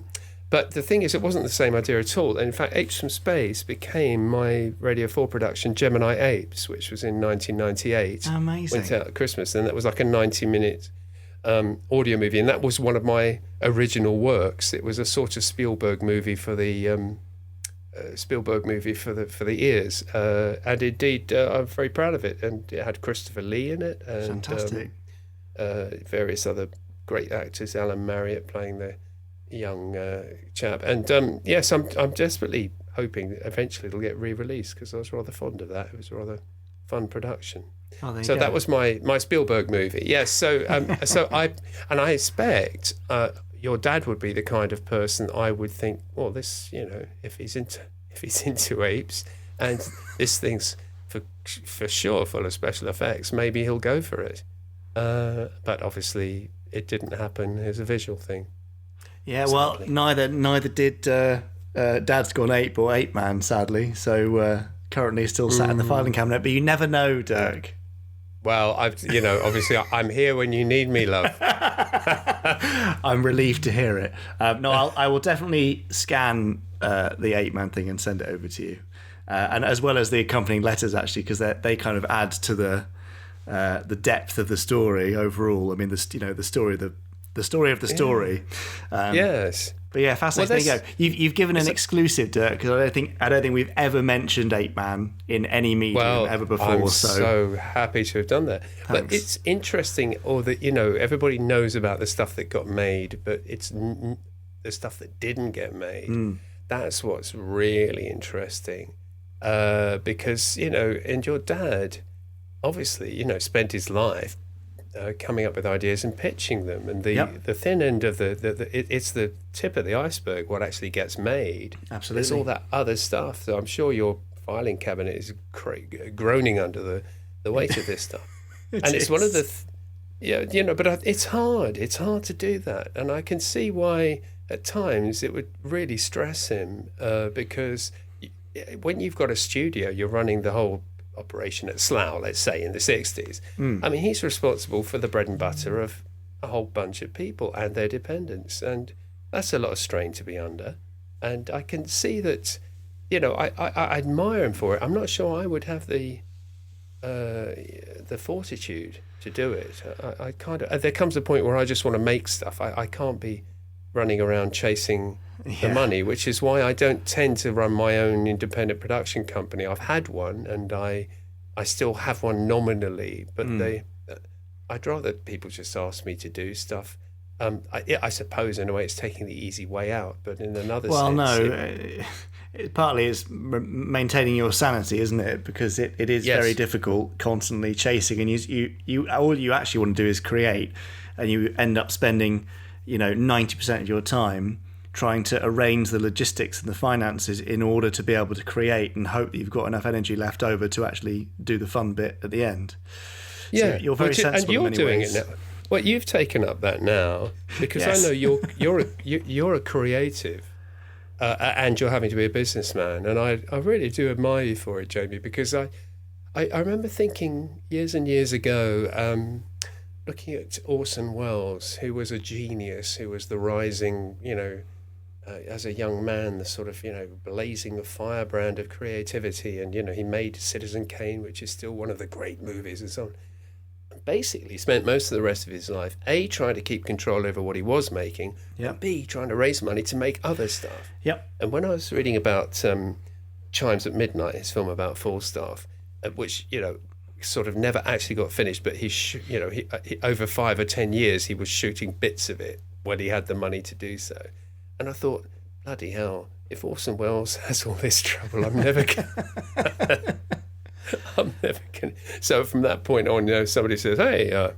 But the thing is, it wasn't the same idea at all. In fact, Apes from Space became my Radio 4 production, Gemini Apes, which was in 1998. Amazing. Went out at Christmas, and that was like a 90-minute audio movie, and that was one of my original works. It was a sort of Spielberg movie for the ears, and indeed, I'm very proud of it. And it had Christopher Lee in it, and fantastic. Various other great actors, Alan Marriott playing the young chap, and yes, I'm desperately hoping that eventually it'll get re-released, because I was rather fond of that. It was a rather fun production. So that was my Spielberg movie. Yes. So I expect your dad would be the kind of person I would think, well, this, if he's into apes and this thing's for sure full of special effects, maybe he'll go for it. But obviously it didn't happen. It was a visual thing. Yeah, well, neither did Dad's Gone Ape or Ape Man, sadly. So currently still sat in the filing cabinet. But you never know, Dirk. Well, obviously I'm here when you need me, love. I'm relieved to hear it. I will definitely scan the Ape Man thing and send it over to you, and as well as the accompanying letters, actually, because they kind of add to the depth of the story overall. I mean, the story of the story of the story. Yes. But yeah, fascinating. There you go. You've given an exclusive, Dirk, because I don't think we've ever mentioned Ape Man in any medium ever before. I'm so happy to have done that. Thanks. But it's interesting, everybody knows about the stuff that got made, but it's the stuff that didn't get made. That's what's really interesting, because and your dad, obviously, spent his life coming up with ideas and pitching them, and the thin end of it's the tip of the iceberg what actually gets made. Absolutely. There's all that other stuff. So I'm sure your filing cabinet is groaning under the weight of this stuff. It's one of the but it's hard to do that, and I can see why at times it would really stress him, because when you've got a studio, you're running the whole operation at Slough, let's say, in the 60s. I mean, he's responsible for the bread and butter of a whole bunch of people and their dependents, and that's a lot of strain to be under. And I can see that, I admire him for it. I'm not sure I would have the fortitude to do it. I kind of, there comes a point where I just want to make stuff. I can't be running around chasing the money, which is why I don't tend to run my own independent production company. I've had one, and I still have one nominally, but I'd rather people just ask me to do stuff. I suppose in a way it's taking the easy way out, but in another sense... partly it's maintaining your sanity, isn't it? Because it is very difficult constantly chasing, and you all you actually want to do is create, and you end up spending 90% of your time trying to arrange the logistics and the finances in order to be able to create and hope that you've got enough energy left over to actually do the fun bit at the end. Yeah, so you're very sensible and you're in many doing ways. it now. Well, you've taken up that now because Yes. I know you're a creative, and you're having to be a businessman, and I really do admire you for it, Jamie, because I remember thinking years and years ago, looking at Orson Welles, who was a genius, who was the rising, as a young man, the sort of, blazing the firebrand of creativity. And, he made Citizen Kane, which is still one of the great movies and so on. And basically spent most of the rest of his life, A, trying to keep control over what he was making, and B, trying to raise money to make other stuff. Yep. And when I was reading about Chimes at Midnight, his film about Falstaff, which, sort of never actually got finished, but he over 5 or 10 years, he was shooting bits of it when he had the money to do so. And I thought, bloody hell, if Orson Welles has all this trouble, I'm never going to. So from that point on, somebody says, hey,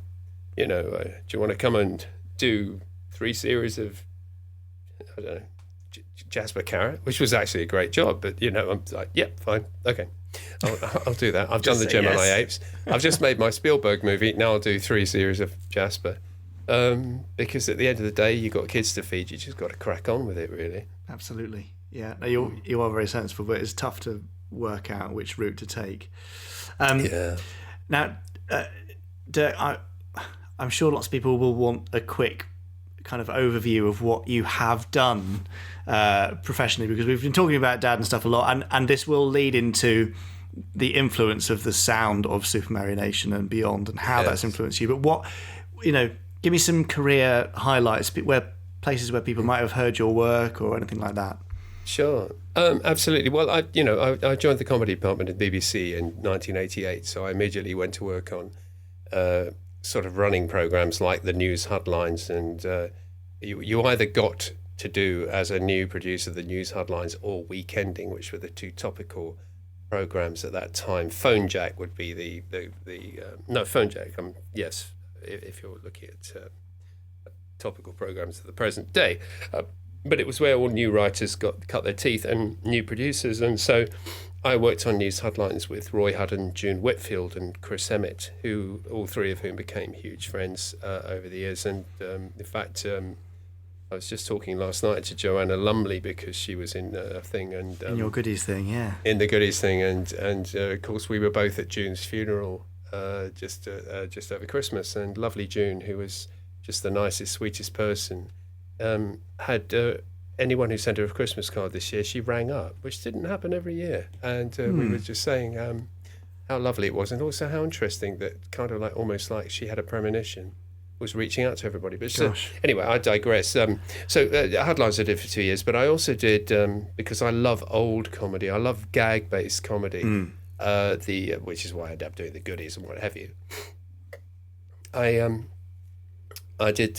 do you want to come and do 3 series of, I don't know, Jasper Carrot, which was actually a great job, but, I'm like, yep, fine, okay. I'll do that. I've done the Gemini Apes. I've just made my Spielberg movie. Now I'll do 3 series of Jasper. Because at the end of the day, you've got kids to feed. You just got to crack on with it, really. Absolutely. Yeah. No, you are very sensible, but it's tough to work out which route to take. Now, Dirk, I'm sure lots of people will want a quick kind of overview of what you have done professionally, because we've been talking about Dad and stuff a lot, and this will lead into the influence of the sound of Supermarionation and beyond, and how that's influenced you. But what, give me some career highlights, places where people might have heard your work or anything like that. Sure, absolutely. Well, I joined the comedy department at BBC in 1988, so I immediately went to work on sort of running programs like the news headlines, and you either got to do as a new producer the news headlines or Weekending, which were the 2 topical programs at that time. Phone Jack would be the Phone Jack. Yes, if you're looking at topical programs of the present day, but it was where all new writers cut their teeth and new producers, and so I worked on news headlines with Roy Hudden, June Whitfield, and Chris Emmett, who all 3 of whom became huge friends over the years. And in fact, I was just talking last night to Joanna Lumley, because she was in a thing, and In your Goodies thing, yeah. in the Goodies thing, and of course we were both at June's funeral just over Christmas, and lovely June, who was just the nicest, sweetest person, had anyone who sent her a Christmas card this year, she rang up, which didn't happen every year, and we were just saying how lovely it was, and also how interesting that kind of almost like she had a premonition, was reaching out to everybody. But anyway, I digress. So headlines I did for 2 years, but I also did, because I love old comedy, I love gag-based comedy, which is why I ended up doing the Goodies and what have you. I did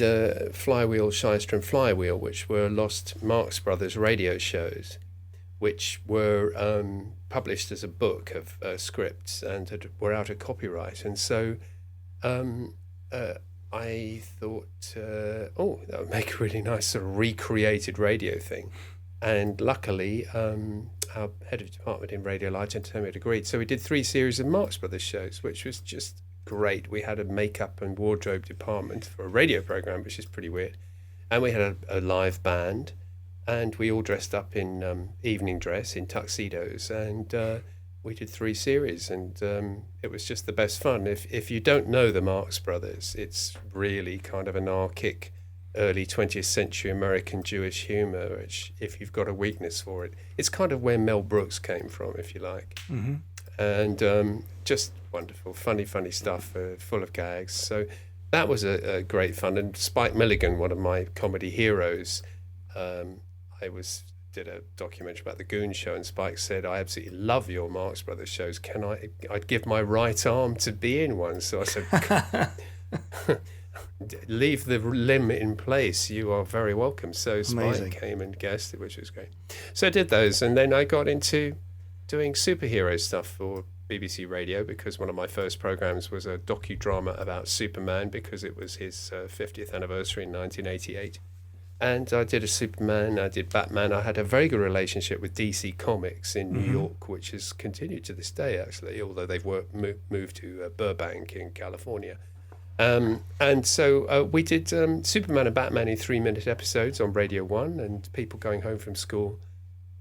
Flywheel, Shyster and Flywheel, which were Lost Marx Brothers radio shows, which were published as a book of scripts and were out of copyright. And so I thought, that would make a really nice sort of recreated radio thing. And luckily, our head of department in Radio Light Entertainment agreed. So we did 3 series of Marx Brothers shows, which was just great. We had a makeup and wardrobe department for a radio program, which is pretty weird. And we had a live band, and we all dressed up in evening dress, in tuxedos, and we did 3 series, and it was just the best fun. If you don't know the Marx Brothers, it's really kind of anarchic, early 20th century American Jewish humour, which, if you've got a weakness for it, it's kind of where Mel Brooks came from, if you like. Mm-hmm. And just wonderful, funny stuff, full of gags. So that was a great fun. And Spike Milligan, one of my comedy heroes, did a documentary about the Goon Show, and Spike said, I absolutely love your Marx Brothers shows. I'd give my right arm to be in one. So I said, leave the limb in place. You are very welcome. So Spike came and guessed it, which was great. So I did those, and then I got into doing superhero stuff for BBC Radio, because one of my first programs was a docudrama about Superman, because it was his 50th anniversary in 1988. And I did a Superman, I did Batman. I had a very good relationship with DC Comics in New York, which has continued to this day, actually, although they've moved to Burbank in California. And so we did Superman and Batman in 3-minute episodes on Radio 1, and people going home from school,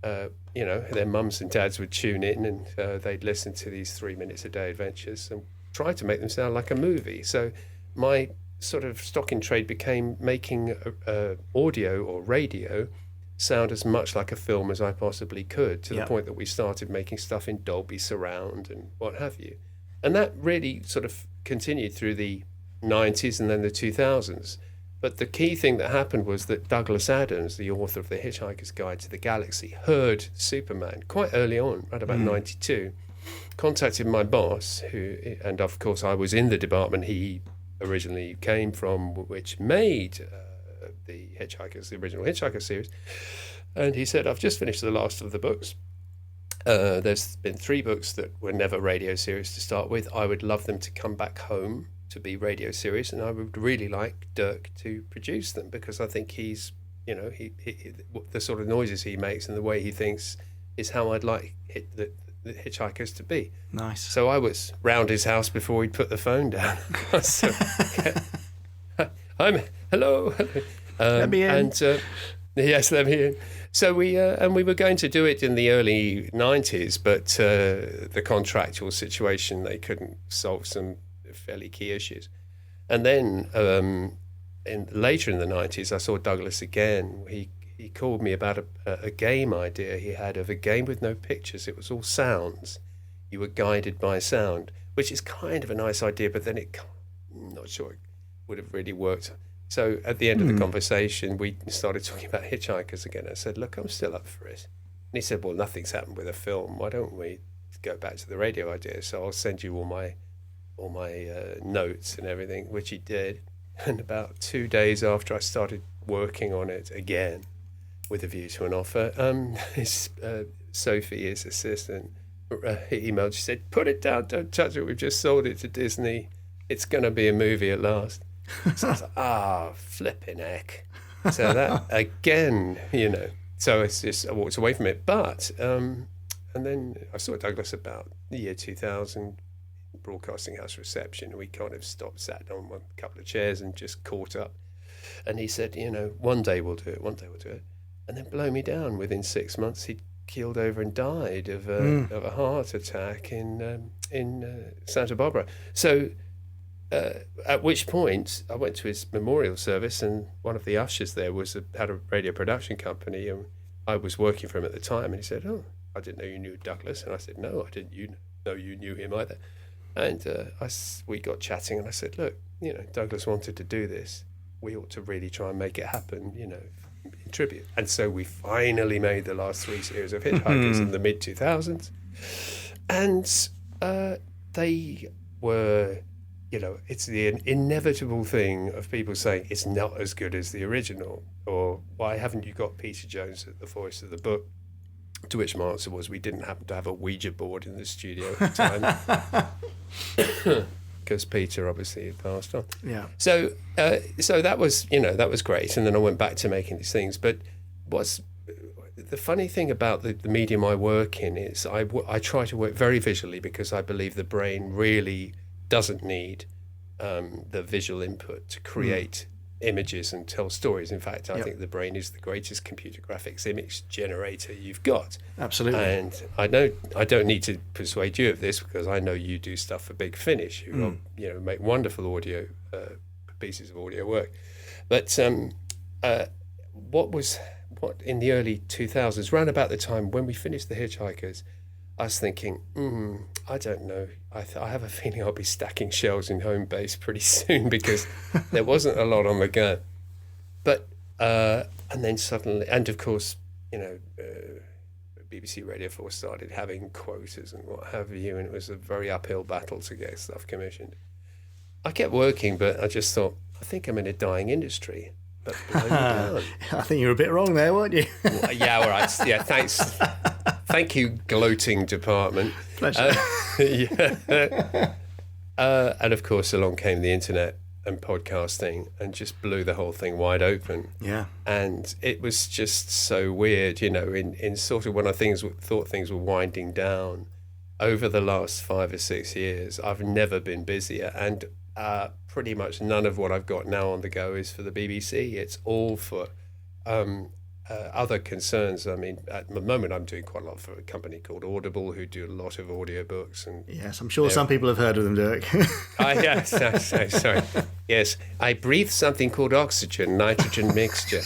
their mums and dads would tune in, and they'd listen to these 3 minutes a day adventures and try to make them sound like a movie. So my sort of stock in trade became making audio or radio sound as much like a film as I possibly could, to the point that we started making stuff in Dolby Surround and what have you. And that really sort of continued through the 90s and then the 2000s. But the key thing that happened was that Douglas Adams, the author of The Hitchhiker's Guide to the Galaxy, heard Superman quite early on, right about 92, contacted my boss, and of course I was in the department he originally came from, which made the original Hitchhiker series. And he said, I've just finished the last of the books. There's been 3 books that were never radio series to start with. I would love them to come back home to be radio series, and I would really like Dirk to produce them, because I think he's, he the sort of noises he makes and the way he thinks is how I'd like the Hitchhikers to be. Nice. So I was round his house before he'd put the phone down. So, hello. Let me in. And yes, let me in. So we were going to do it in the early 90s, but the contractual situation, they couldn't solve some fairly key issues. And then later in the 90s, I saw Douglas again. He called me about a game idea he had of a game with no pictures. It was all sounds. You were guided by sound, which is kind of a nice idea, but then I'm not sure it would have really worked. So at the end of the conversation, we started talking about Hitchhikers again. I said, look, I'm still up for it. And he said, well, nothing's happened with a film. Why don't we go back to the radio idea? So I'll send you all my notes and everything, which he did. And about 2 days after I started working on it again, with a view to an offer, Sophie, his assistant, emailed. She said, put it down, don't touch it, we've just sold it to Disney, it's going to be a movie at last. So I was like, flipping heck. So that, again, so it's just, I walked away from it. But, and then I saw Douglas about the year 2000, Broadcasting House reception. We kind of sat on a couple of chairs and just caught up. And he said, one day we'll do it. And then blow me down. Within 6 months, he keeled over and died of a heart attack in Santa Barbara. So at which point I went to his memorial service, and one of the ushers there had a radio production company, and I was working for him at the time. And he said, "Oh, I didn't know you knew Douglas." And I said, "No, I didn't know you knew him either." And we got chatting, and I said, "Look, Douglas wanted to do this. We ought to really try and make it happen, in tribute." And so we finally made the last 3 series of Hitchhikers in the mid-2000s. And they were, it's the inevitable thing of people saying it's not as good as the original, or why haven't you got Peter Jones at the voice of the book? To which my answer was, we didn't happen to have a Ouija board in the studio at the time. Because Peter obviously had passed on. Yeah. So that was, that was great. And then I went back to making these things. But what's the funny thing about the medium I work in is I try to work very visually, because I believe the brain really doesn't need the visual input to create images and tell stories. In fact, I think the brain is the greatest computer graphics image generator you've got. Absolutely. And I don't need to persuade you of this, because I know you do stuff for Big Finish, who make wonderful audio pieces of audio work. But what in the early 2000s, around about the time when we finished The Hitchhikers, I was thinking, I don't know. I have a feeling I'll be stacking shelves in home base pretty soon, because there wasn't a lot on the go. But and then suddenly, and of course, BBC Radio 4 started having quotas and what have you, and it was a very uphill battle to get stuff commissioned. I kept working, but I just thought, I think I'm in a dying industry. But blow me down. I think you were a bit wrong there, weren't you? Yeah, all right. Yeah, thanks. Thank you, gloating department. Pleasure. And of course, along came the internet, and podcasting and just blew the whole thing wide open. Yeah. And it was just so weird, in sort of when I thought things were winding down over the last 5 or 6 years. I've never been busier, and pretty much none of what I've got now on the go is for the BBC. It's all for other concerns. I mean, at the moment, I'm doing quite a lot for a company called Audible, who do a lot of audiobooks. And yes, I'm sure some people have heard of them, Dirk. Yes, sorry. Yes, I breathe something called oxygen, nitrogen mixture.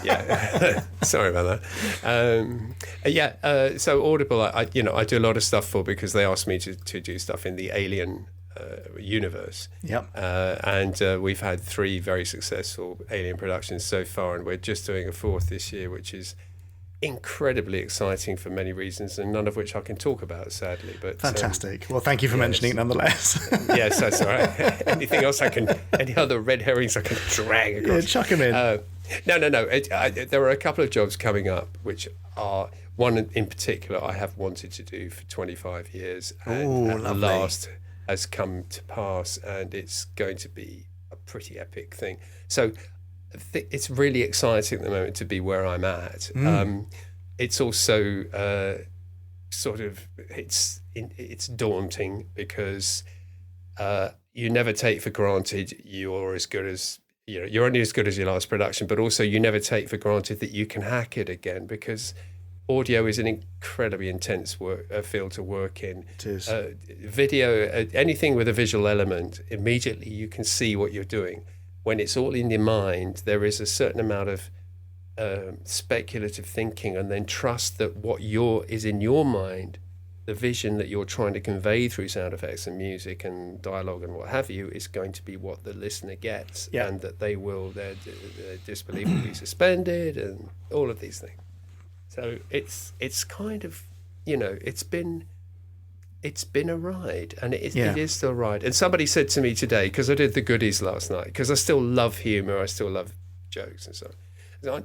Yeah, sorry about that. So Audible, I do a lot of stuff for, because they asked me to do stuff in the Alien universe. Yep. And we've had 3 very successful Alien productions so far, and we're just doing a 4th this year, which is incredibly exciting for many reasons, and none of which I can talk about, sadly. But fantastic. Well, thank you for mentioning it nonetheless. Yes, that's all right. Anything else any other red herrings I can drag across? Yeah, chuck them in. No. There are a couple of jobs coming up, which are, one in particular I have wanted to do for 25 years, and at last has come to pass, and it's going to be a pretty epic thing. So it's really exciting at the moment to be where I'm at. It's also it's daunting, because you never take for granted you're as good as, you're only as good as your last production, but also you never take for granted that you can hack it again, because audio is an incredibly intense field to work in. It is. Video, anything with a visual element, immediately you can see what you're doing. When it's all in your mind, there is a certain amount of speculative thinking, and then trust that what is in your mind, the vision that you're trying to convey through sound effects and music and dialogue and what have you, is going to be what the listener gets, and that their disbelief will be suspended, and all of these things. So it's kind of, it's been a ride, and it is still a ride. And somebody said to me today, because I did the goodies last night, because I still love humour, I still love jokes and so on.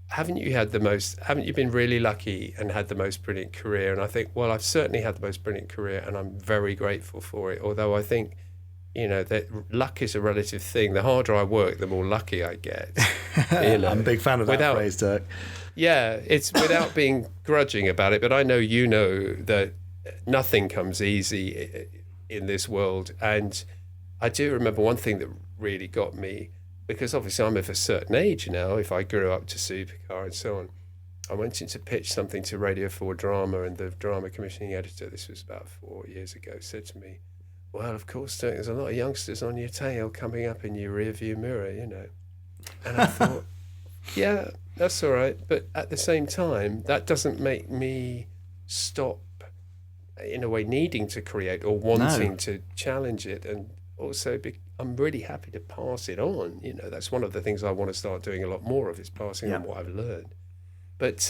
Haven't you been really lucky and had the most brilliant career? And I think, well, I've certainly had the most brilliant career, and I'm very grateful for it. Although I think, that luck is a relative thing. The harder I work, the more lucky I get. I'm a big fan of that phrase, Dirk. Yeah, it's without being grudging about it, but I know that nothing comes easy in this world. And I do remember one thing that really got me, because obviously I'm of a certain age now, if I grew up to Supercar and so on. I went in to pitch something to Radio 4 Drama, and the drama commissioning editor, this was about 4 years ago, said to me, well, of course, there's a lot of youngsters on your tail coming up in your rearview mirror, And I thought, yeah, that's all right. But at the same time, that doesn't make me stop, in a way, needing to create or wanting to challenge it. And also, I'm really happy to pass it on. That's one of the things I want to start doing a lot more of, is passing on what I've learned. But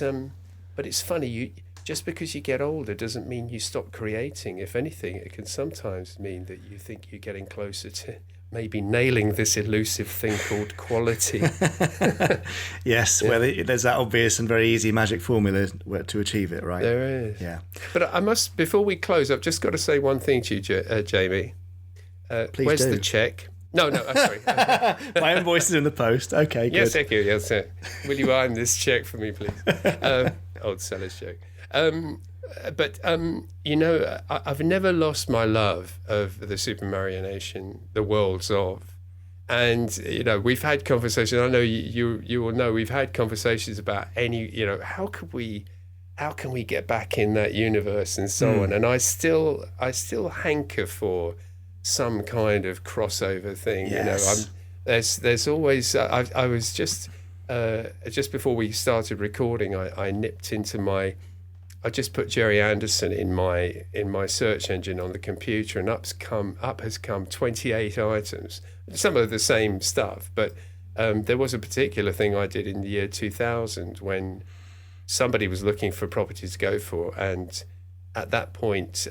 it's funny, just because you get older doesn't mean you stop creating. If anything, it can sometimes mean that you think you're getting closer to maybe nailing this elusive thing called quality. Yes, well, there's that obvious and very easy magic formula to achieve it, right? There is. Yeah. But I must, before we close, I've just got to say one thing to you, Jamie. Please where's do. the check? No, sorry. My invoice is in the post. Okay, good. Yes, thank you. Yes, sir. Will you iron this check for me, please? Old seller's joke. But I've never lost my love of the Supermarionation, the worlds of, and we've had conversations. I know you will know we've had conversations about how can we get back in that universe and so on. And I still hanker for some kind of crossover thing. Yes. There's always. I was just before we started recording, I nipped into I just put Gerry Anderson in my search engine on the computer, and up has come 28 items, some of the same stuff. But there was a particular thing I did in the year 2000 when somebody was looking for property to go for, and at that point,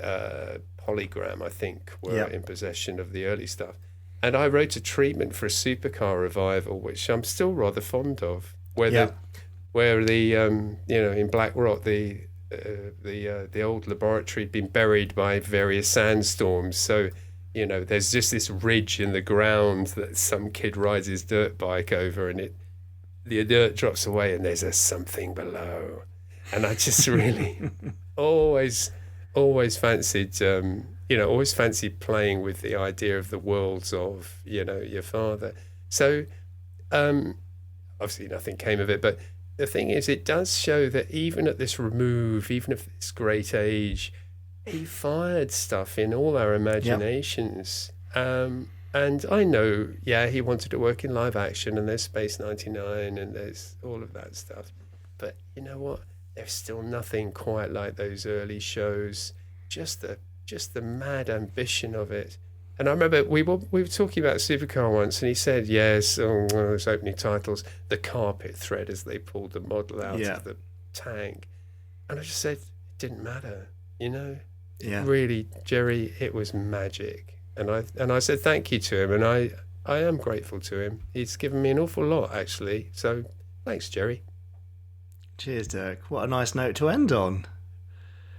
Polygram, I think, were in possession of the early stuff. And I wrote a treatment for a supercar revival, which I'm still rather fond of, where the in Black Rock the old laboratory had been buried by various sandstorms. So you know, there's just this ridge in the ground that some kid rides his dirt bike over, and the dirt drops away, and there's a something below. And I just really always fancied, always fancied playing with the idea of the worlds of, you know, your father. So obviously nothing came of it, but the thing is, it does show that even at this remove, even at this great age, he fired stuff in all our imaginations. Yep. And I know, he wanted to work in live action, and there's Space 99 and there's all of that stuff. But you know what? There's still nothing quite like those early shows. Just the mad ambition of it. And I remember we were talking about Supercar once, and he said, yes, one of those opening titles, the carpet thread, as they pulled the model out of the tank. And I just said, it didn't matter, you know? Yeah. Really, Gerry, it was magic. And I said thank you to him, and I am grateful to him. He's given me an awful lot, actually. So thanks, Gerry. Cheers, Dirk. What a nice note to end on.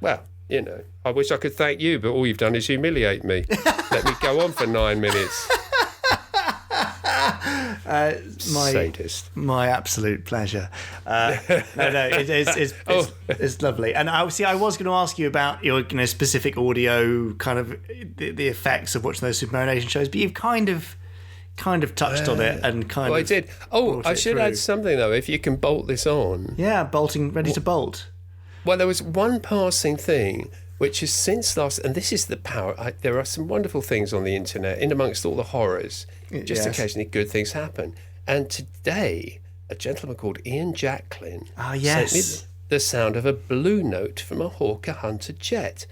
Well, you know, I wish I could thank you, but all you've done is humiliate me. Let me go on for 9 minutes. Sadist. My absolute pleasure. It's lovely. And I was going to ask you about your specific audio, kind of the effects of watching those Supermarionation shows, but you've kind of touched on it and kind of. I did. I should add something though. If you can bolt this on. Yeah, ready to bolt. Well, there was one passing thing, which is since last, and this is the power. There are some wonderful things on the internet, in amongst all the horrors. Just occasionally good things happen. And today, a gentleman called Ian Jacklin sent me the sound of a blue note from a Hawker Hunter jet,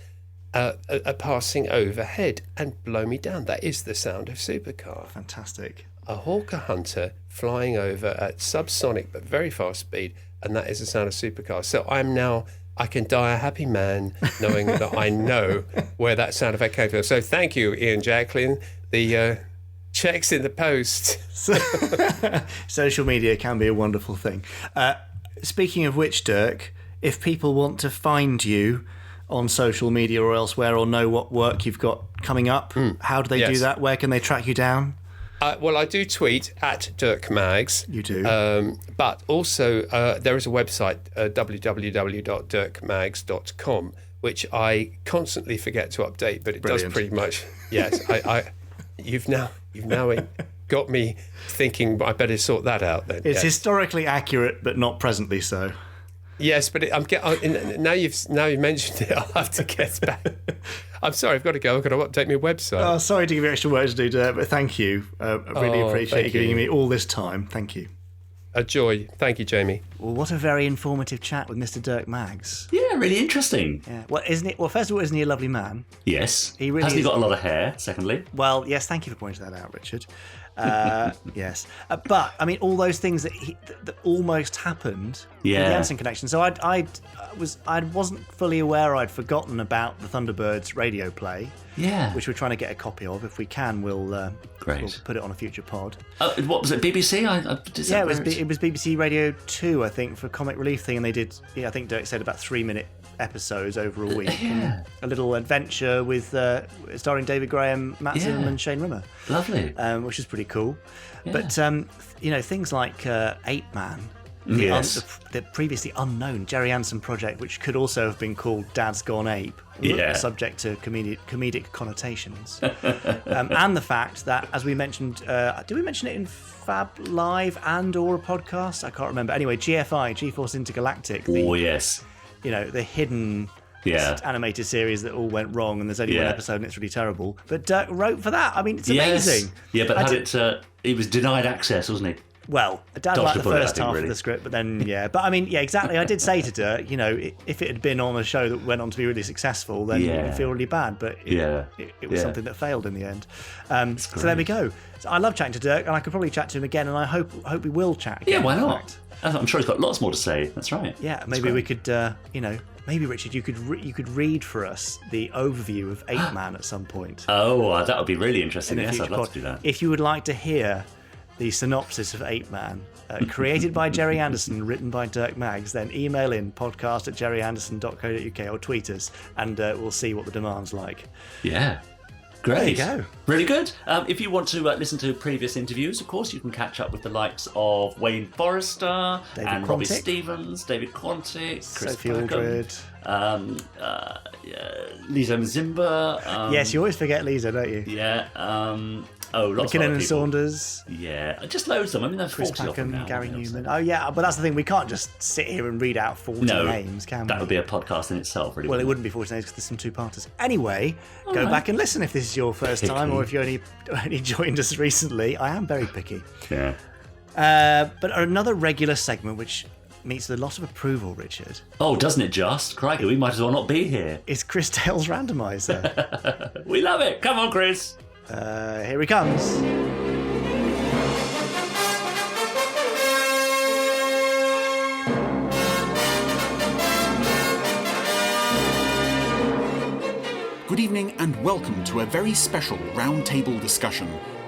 a passing overhead, and blow me down. That is the sound of Supercar. Fantastic. A Hawker Hunter flying over at subsonic but very fast speed, and that is the sound of Supercar. So I can die a happy man knowing that I know where that sound effect came from. So thank you, Ian Jacklin. The check's in the post. Social media can be a wonderful thing. Speaking of which, Dirk, if people want to find you on social media or elsewhere, or know what work you've got coming up, how do they do that? Where can they track you down? Well, I do tweet at Dirk Maggs. You do. But also, there is a website, www.dirkmaggs.com, which I constantly forget to update, but it does pretty much. Yes, you've now got me thinking I better sort that out then. It's historically accurate, but not presently so. Yes, but now you've mentioned it, I'll have to get back. I'm sorry, I've got to go. I've got to update my website. Oh, sorry to give you extra work to do, Dirk, but thank you. I really appreciate you giving me all this time. Thank you. A joy. Thank you, Jamie. Well, what a very informative chat with Mr. Dirk Maggs. Yeah, really interesting. Yeah. Well, isn't it? Well, first of all, isn't he a lovely man? Yes. He really Hasn't he got a lot of hair, secondly? Well, yes, thank you for pointing that out, Richard. Yes. But, I mean, all those things that almost happened with the Anderson connection. So I wasn't fully aware I'd forgotten about the Thunderbirds radio play. Yeah. Which we're trying to get a copy of. If we can, we'll put it on a future pod. What was it, BBC? It was BBC Radio 2, I think, for Comic Relief thing, and they did, I think Dirk said, about 3-minute episodes over a week. Yeah. A little adventure with starring David Graham, Matt Zimmerman, and Shane Rimmer. Lovely. Which is pretty cool. Yeah. But, things like Ape Man, the previously unknown Gerry Anderson project, which could also have been called Dad's Gone Ape, subject to comedic connotations. And the fact that, as we mentioned, did we mention it in Fab Live and or a podcast? I can't remember. Anyway, GFI, GeForce Intergalactic. Yes. The hidden animated series that all went wrong, and there's only one episode and it's really terrible. But Dirk wrote for that. I mean, it's amazing. Yeah, but he was denied access, wasn't he? Well, Dad liked the first half of the script, but then, But I mean, exactly. I did say to Dirk, if it had been on a show that went on to be really successful, then it would feel really bad. But it was something that failed in the end. So there we go. So I love chatting to Dirk, and I could probably chat to him again, and I hope we will chat again. Yeah, why not? I'm sure he's got lots more to say. That's right. Yeah, maybe we could, maybe Richard, you could read for us the overview of Ape Man at some point. Oh, that would be really interesting. Yes, I'd love to do that. If you would like to hear the synopsis of Ape Man, created by Gerry Anderson, written by Dirk Maggs, then email in podcast@gerryanderson.co.uk or tweet us, and we'll see what the demand's like. Yeah. Great. There you go. Really good. If you want to listen to previous interviews, of course, you can catch up with the likes of Wayne Forrester David and Quantick. Robbie Stevens, David Quantick, Chris Sophie Packham, Aldred. Lisa Mzimba. Yes, you always forget Lisa, don't you? Yeah. Lots McKinnon of other and people. Saunders. Yeah, just loads of them. I mean, there's Chris 40 of them Packham, now. Gary Newman. Oh, yeah, but that's the thing. We can't just sit here and read out 40 names, can we? That would be a podcast in itself, really. Well, it wouldn't be 40 names because there's some two-parters. Anyway, go back and listen if this is your first time or if you only joined us recently. I am very picky. Yeah. But another regular segment which meets with a lot of approval, Richard, Oh, doesn't it just? Crikey, we might as well not be here. is Chris Dale's randomizer. We love it. Come on, Chris. Here he comes. Good evening and welcome to a very special roundtable discussion.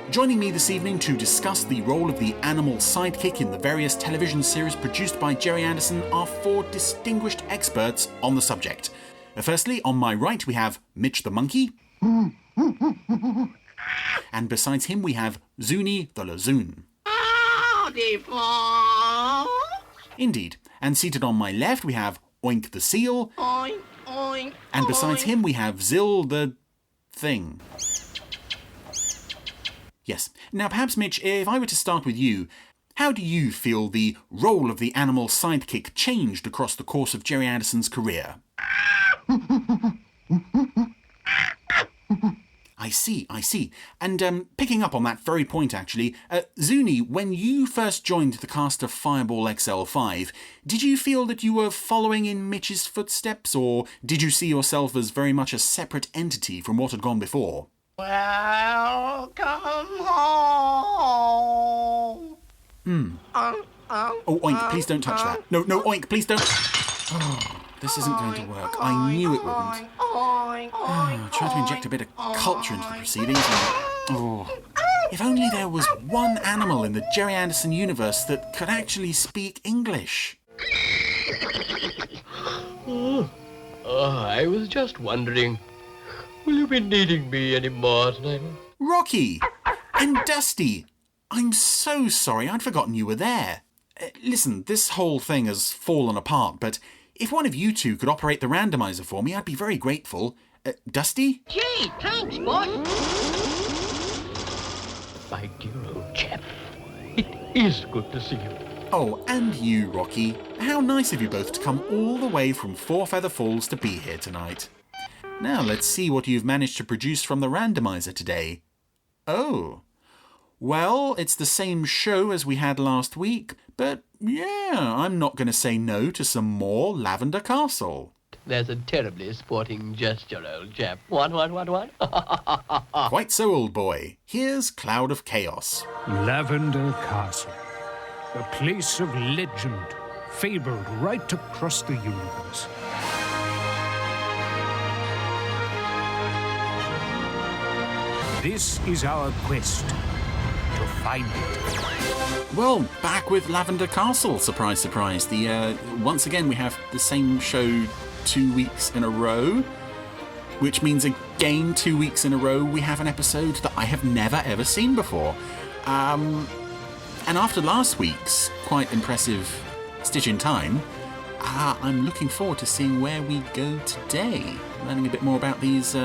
Joining me this evening to discuss the role of the animal sidekick in the various television series produced by Gerry Anderson are 4 distinguished experts on the subject. Firstly, on my right we have Mitch the monkey. And besides him we have Zuni the Lazoon. Indeed. And seated on my left we have Oink the seal. Oink, oink, And besides him we have Zill the thing. Yes. Now perhaps, Mitch, if I were to start with you, how do you feel the role of the animal sidekick changed across the course of Gerry Anderson's career? I see. And picking up on that very point, actually, Zuni, when you first joined the cast of Fireball XL5, did you feel that you were following in Mitch's footsteps, or did you see yourself as very much a separate entity from what had gone before? welcome home. Oh, Oink, please don't touch that. No, Oink, please don't. Oh, this isn't going to work. I knew it wouldn't. Try to inject a bit of culture into the proceedings. If only there was one animal in the Gerry Anderson universe that could actually speak English. I was just wondering, will you be needing me any more tonight? Rocky! And Dusty! I'm so sorry, I'd forgotten you were there. Listen, this whole thing has fallen apart, but if one of you two could operate the randomizer for me, I'd be very grateful. Dusty? Gee, thanks, boss. My dear old chap, it is good to see you. Oh, and you, Rocky. How nice of you both to come all the way from Four Feather Falls to be here tonight. Now let's see what you've managed to produce from the randomizer today. Oh. Well, it's the same show as we had last week, but yeah, I'm not going to say no to some more Lavender Castle. There's a terribly sporting gesture, old chap. What? Quite so, old boy. Here's Cloud of Chaos. Lavender Castle, a place of legend, fabled right across the universe. This is our quest to find it. Well, back with Lavender Castle, surprise, surprise. Once again, we have the same show 2 weeks in a row, which means again 2 weeks in a row we have an episode that I have never ever seen before. And after last week's quite impressive Stitch in Time, I'm looking forward to seeing where we go today, learning a bit more about these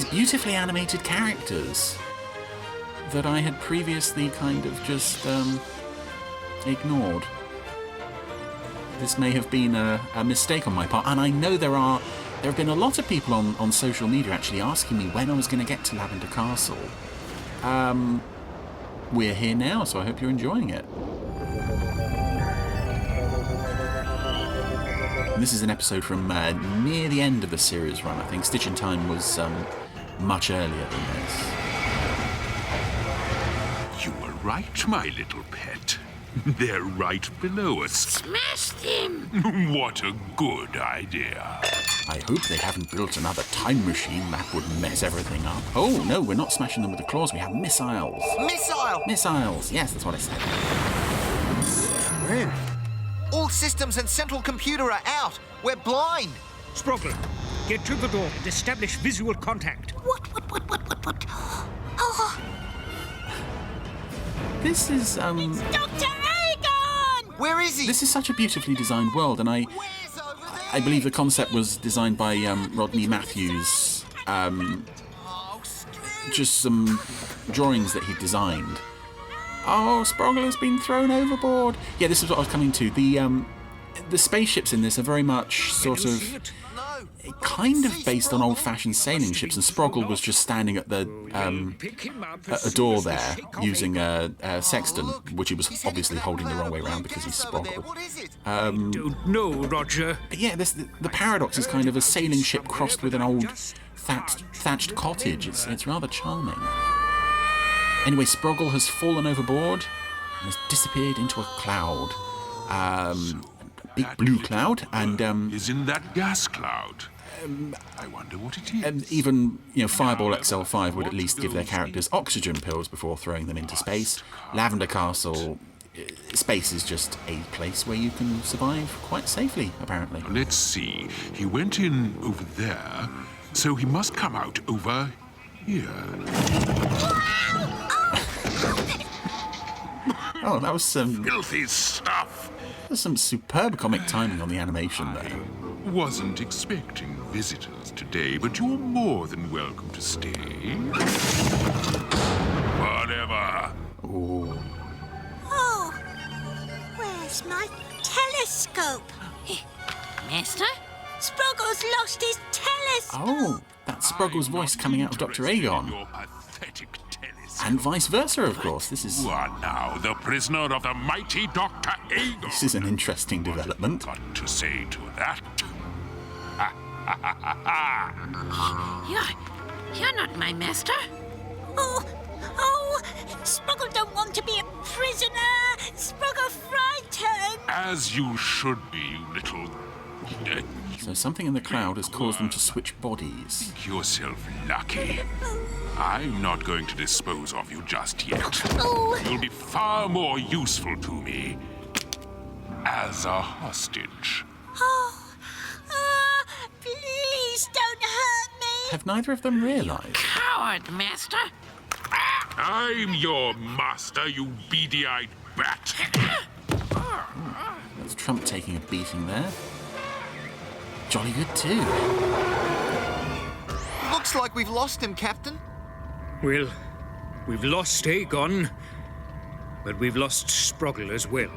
beautifully animated characters that I had previously kind of just ignored. This may have been a mistake on my part, and I know there have been a lot of people on social media actually asking me when I was going to get to Lavender Castle. We're here now, so I hope you're enjoying it. And this is an episode from near the end of the series run. I think Stitch in Time was much earlier than this. You were right, my little pet. They're right below us. Smashed him. What a good idea. I hope they haven't built another time machine. That would mess everything up. Oh, no, we're not smashing them with the claws. We have missiles. Missile! Missiles. Yes, that's what I said. All systems and central computer are out. We're blind. Sprockler, Get to the door and establish visual contact. What? Oh, This is Dr. Aegon! Where is he? This is such a beautifully designed world, and I believe the concept was designed by Rodney Matthews. Just some drawings that he designed. Oh, Sproggle has been thrown overboard. Yeah, this is what I was coming to. The spaceships in this are very much sort of kind of based on old-fashioned sailing ships, and Sproggle was just standing at the at a door there using a sextant, which he was obviously holding the wrong way around because he's Sproggle. Don't know, Roger. But yeah, the paradox is kind of a sailing ship crossed with an old thatched cottage. It's rather charming. Anyway, Sproggle has fallen overboard and has disappeared into a cloud. Big blue cloud, and is in that gas cloud. I wonder what it is. And even Fireball XL5 would at least give their characters oxygen pills before throwing them into space. Lavender Castle, space is just a place where you can survive quite safely, apparently. Let's see. He went in over there, so he must come out over here. Oh, that was some filthy stuff. There's some superb comic timing on the animation there. Wasn't expecting visitors today, but you're more than welcome to stay. Whatever. Ooh. Oh, where's my telescope? Master? Sproggle's lost his telescope. Oh, that's Sproggle's voice coming out of Dr. Aegon. Your pathetic telescope. And vice versa, of course. This is... You are now the prisoner of the mighty Dr. Aegon. This is an interesting development. What to say to that? You're not my master. Oh, Sproggle don't want to be a prisoner. Sproggle frightened. As you should be, you little... So something in the cloud has caused them to switch bodies. Make yourself lucky. I'm not going to dispose of you just yet. You'll be far more useful to me as a hostage. Please don't hurt me. Have neither of them realised? Coward, master. I'm your master, you beady-eyed bat. That's Trump taking a beating there. Jolly good too. Looks like we've lost him, Captain. Well, we've lost Aegon, but we've lost Sproggle as well.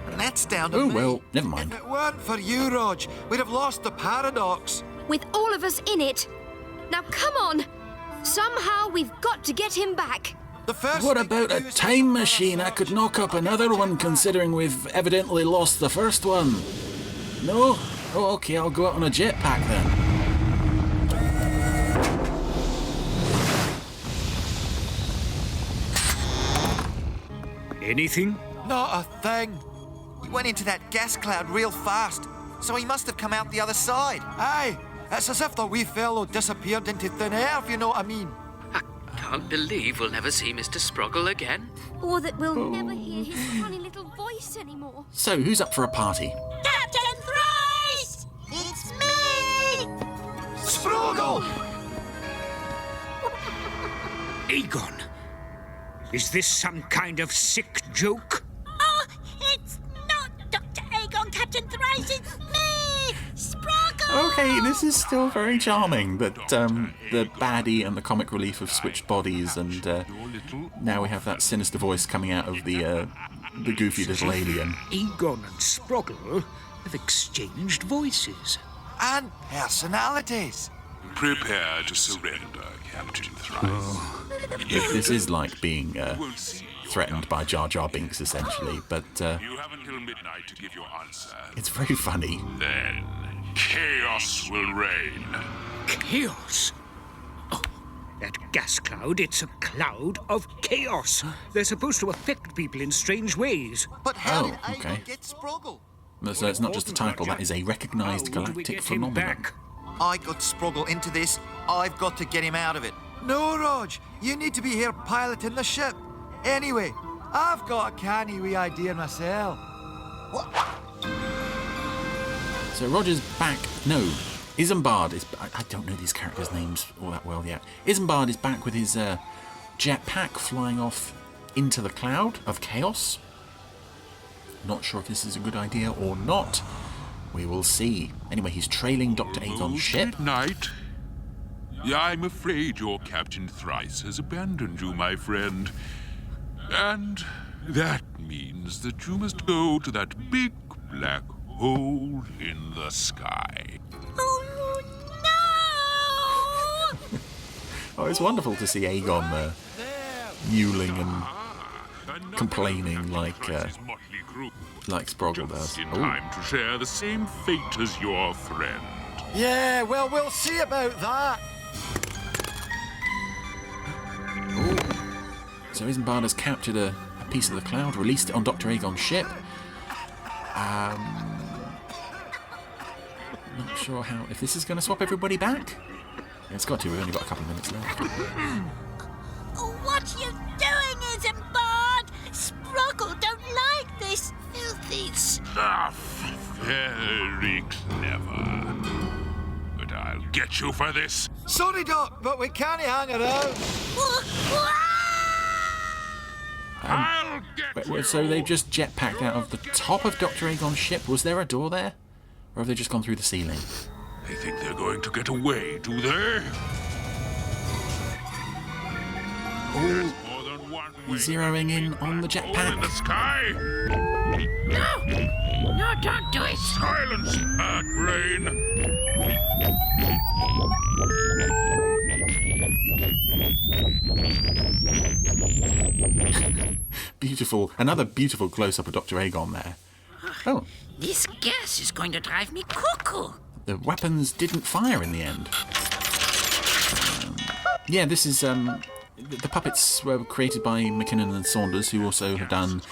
And that's down to Oh, me. well, never mind. If it weren't for you, Rog, we'd have lost the paradox. With all of us in it. Now come on. Somehow we've got to get him back. The first What thing about to a do is time machine? I could knock up another one, considering we've evidently lost the first one. No? Oh, okay, I'll go out on a jetpack then. Anything? Not a thing. He went into that gas cloud real fast, so he must have come out the other side. Aye, it's as if the wee fellow disappeared into thin air, if you know what I mean. Can't believe we'll never see Mr. Sproggle again. Or that we'll never hear his funny little voice anymore. So, who's up for a party? Captain Thrice! It's me! Sproggle! Aegon! Is this some kind of sick joke? Oh, it's not Dr. Aegon, Captain Thrice, it's me! Sproggle! Okay, this is still very charming that the baddie and the comic relief have switched bodies, and now we have that sinister voice coming out of the goofy little alien. Aegon and Sproggle have exchanged voices. And personalities. Prepare to surrender, Captain Thrice. This is like being threatened by Jar Jar Binks, essentially, but You have until midnight to give your answer. it's very funny. Then chaos will reign. Chaos? Oh, that gas cloud, it's a cloud of chaos. They're supposed to affect people in strange ways. But how Oh, did Aegon okay. get Sproggle? So it's not just a title, that is a recognised How do we galactic get him phenomenon. back? I got Sproggle into this. I've got to get him out of it. No, Rog, you need to be here piloting the ship. Anyway, I've got a canny wee idea myself. What? So Roger's back. No, Isambard is... I don't know these characters' names all that well yet. Isambard is back with his jetpack flying off into the cloud of chaos. Not sure if this is a good idea or not. We will see. Anyway, he's trailing Dr. Agon's ship. Good night. I'm afraid your Captain Thrice has abandoned you, my friend. And that means that you must go to that big black hole in the sky. Oh, no! Oh, it's wonderful to see Aegon mewling and complaining like Sproggle does. In time to share the same fate as your friend. Yeah, well, we'll see about that. So Isambard has captured a piece of the cloud, released it on Dr. Aegon's ship. Not sure how... if this is going to swap everybody back? Yeah, it's got to. We've only got a couple of minutes left. What you doing, Isambard? Sproggle don't like this filthy stuff. Very clever. But I'll get you for this. Sorry, Doc, but we can't hang around. I'll get you. So they've just jetpacked out of the top of Dr. Aegon's ship. Was there a door there? Or have they just gone through the ceiling? They think they're going to get away, do they? Oh, zeroing in on the jetpack. In the sky. No! No, don't do it! Silence, bad brain! Beautiful. Another beautiful close-up of Dr. Aegon there. Oh. This gas is going to drive me cuckoo. The weapons didn't fire in the end. Yeah, this is... the puppets were created by McKinnon and Saunders, who also have done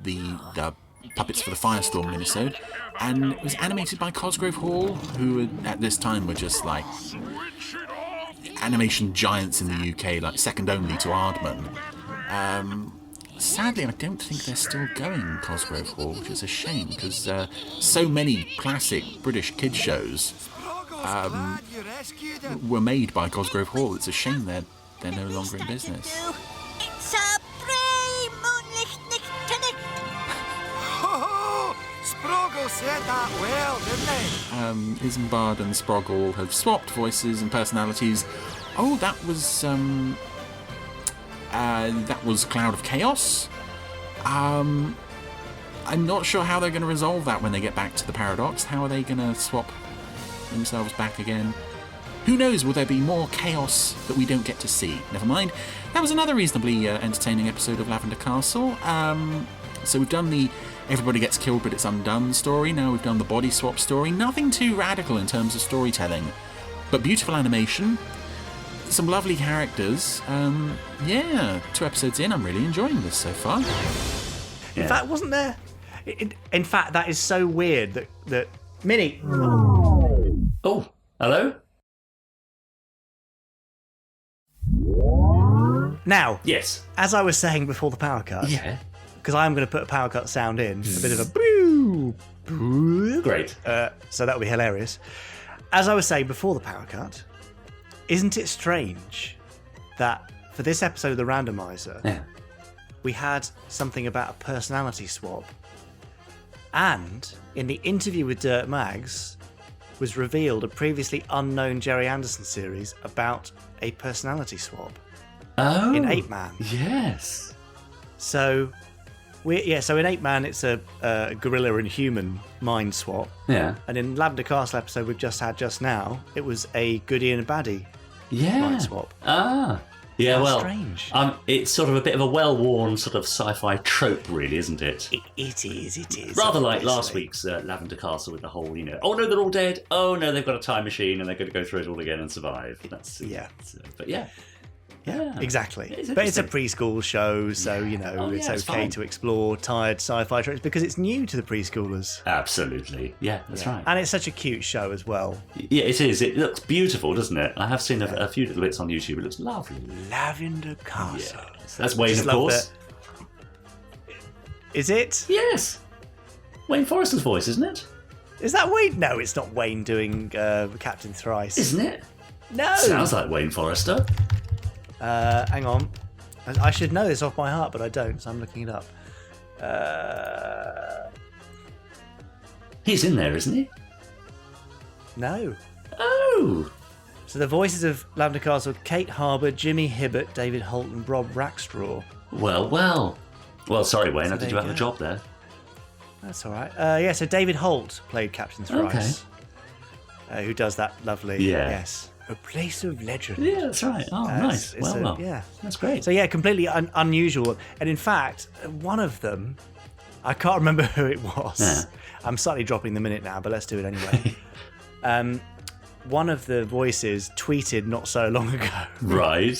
the puppets for the Firestorm minisode, and it was animated by Cosgrove Hall, who at this time were just like animation giants in the UK, like second only to Aardman. Sadly, I don't think they're still going, Cosgrove Hall, which is a shame, because so many classic British kids shows were made by Cosgrove Hall. It's a shame they're no longer in business. It's a brave moonlight tonic. Oh, Sproggle said that well, didn't he? Isambard and Sproggle have swapped voices and personalities. Oh, that was Cloud of Chaos. I'm not sure how they're going to resolve that when they get back to the Paradox. How are they going to swap themselves back again? Who knows, will there be more chaos that we don't get to see? Never mind. That was another reasonably entertaining episode of Lavender Castle. So we've done the everybody gets killed but it's undone story. Now we've done the body swap story. Nothing too radical in terms of storytelling, but beautiful animation. Some lovely characters. 2 episodes in, I'm really enjoying this so far. Yeah. In fact, wasn't there... In fact, that is so weird that Minnie... Oh, hello? Now, yes, as I was saying before the power cut, because I am going to put a power cut sound in, a bit of a boo. Great. So that would be hilarious. As I was saying before the power cut, isn't it strange that for this episode of the Randomizer, we had something about a personality swap, and in the interview with Dirk Maggs was revealed a previously unknown Gerry Anderson series about a personality swap. Oh, in Ape Man. Yes. So, so in Ape Man, it's a gorilla and human mind swap. Yeah. And in Lavender Castle episode we've just had just now, it was a goodie and a baddie mind swap. Ah. Yeah, How well, strange. It's sort of a bit of a well-worn sort of sci-fi trope, really, isn't it? It is. Rather like last week's Lavender Castle with the whole, oh no, they're all dead. Oh no, they've got a time machine and they're going to go through it all again and survive. But yeah. Yeah, exactly. But it's a preschool show, so, it's okay to explore tired sci-fi tropes because it's new to the preschoolers. Absolutely. Yeah, that's right. And it's such a cute show as well. Yeah, it is. It looks beautiful, doesn't it? I have seen a few little bits on YouTube. It looks lovely. Lavender Castle. Yes. That's Wayne, of course. Is it? Yes. Wayne Forrester's voice, isn't it? Is that Wayne? No, it's not Wayne doing Captain Thrice. Isn't it? No. Sounds like Wayne Forrester. Hang on. I should know this off by heart, but I don't, so I'm looking it up. He's in there, isn't he? No. Oh. So the voices of Lavender Castle: Kate Harbour, Jimmy Hibbert, David Holt, and Rob Rackstraw. Well. Well, sorry, Wayne. So Did you have a job there? That's all right. So David Holt played Captain Thrice. Who does that lovely... Yeah. Yes. A Place of Legend. Yeah, that's right. Oh, nice. Well. Yeah. That's great. So yeah, completely unusual. And in fact, one of them, I can't remember who it was. Yeah. I'm slightly dropping the minute now, but let's do it anyway. One of the voices tweeted not so long ago. Right.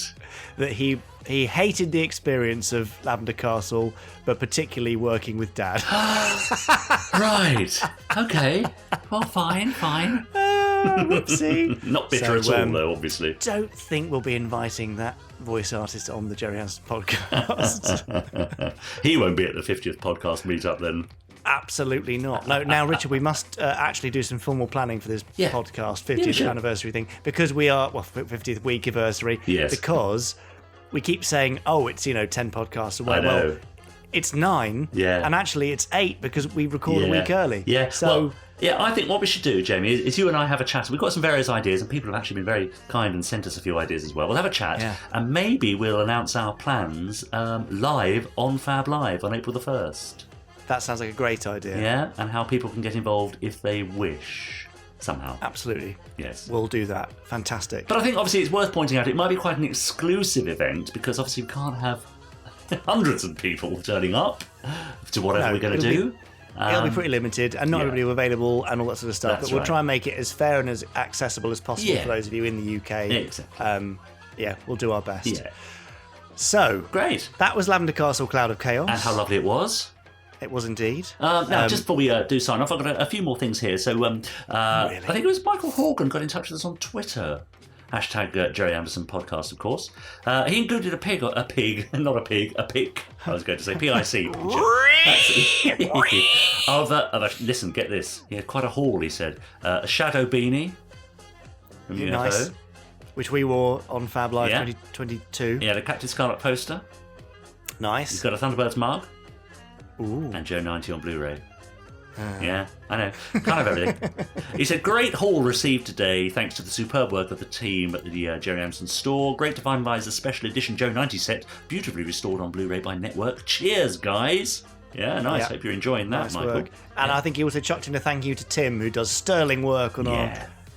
That he hated the experience of Lavender Castle, but particularly working with Dad. Right. Okay. Well, fine. Whoopsie. Not bitter at all, though, obviously. Don't think we'll be inviting that voice artist on the Gerry Anderson podcast. He won't be at the 50th podcast meetup then. Absolutely not. No. Now, Richard, we must actually do some formal planning for this podcast 50th anniversary thing, because we are 50th week anniversary. Yes. Because we keep saying, it's 10 podcasts away. I know. Well, it's 9. Yeah. And actually, it's 8 because we record a week early. Yeah. So. I think what we should do, Jamie, is you and I have a chat. We've got some various ideas, and people have actually been very kind and sent us a few ideas as well. We'll have a chat, and maybe we'll announce our plans live on Fab Live on April the 1st. That sounds like a great idea. Yeah, and how people can get involved if they wish, somehow. Absolutely. Yes. We'll do that. Fantastic. But I think, obviously, it's worth pointing out, it might be quite an exclusive event, because obviously we can't have hundreds of people turning up to whatever we're going to do. It'll be pretty limited, and not everybody will be available and all that sort of stuff. That's but we'll right. try and make it as fair and as accessible as possible for those of you in the UK. Exactly. We'll do our best. Yeah. So, great. That was Lavender Castle: Cloud of Chaos. And how lovely it was. It was indeed. Now, just before we do sign off, I've got a few more things here. So, I think it was Michael Horgan got in touch with us on Twitter. Hashtag Gerry Anderson podcast, of course. He included a pic. I was going to say PIC. Listen, get this. He had quite a haul, he said. A shadow beanie. From UFO. Nice. Which we wore on Fab Live 2022. He had a Captain Scarlet poster. Nice. He's got a Thunderbirds mug. Ooh. And Joe 90 on Blu-ray. Yeah, I know. Kind of everything. He said, great haul received today thanks to the superb work of the team at the Gerry Anderson store. Great to finalise the special edition Joe 90 set, beautifully restored on Blu-ray by Network. Cheers, guys. Yeah, nice. Hope you're enjoying that, nice Michael. Work. And I think he also chucked in a thank you to Tim, who does sterling work on our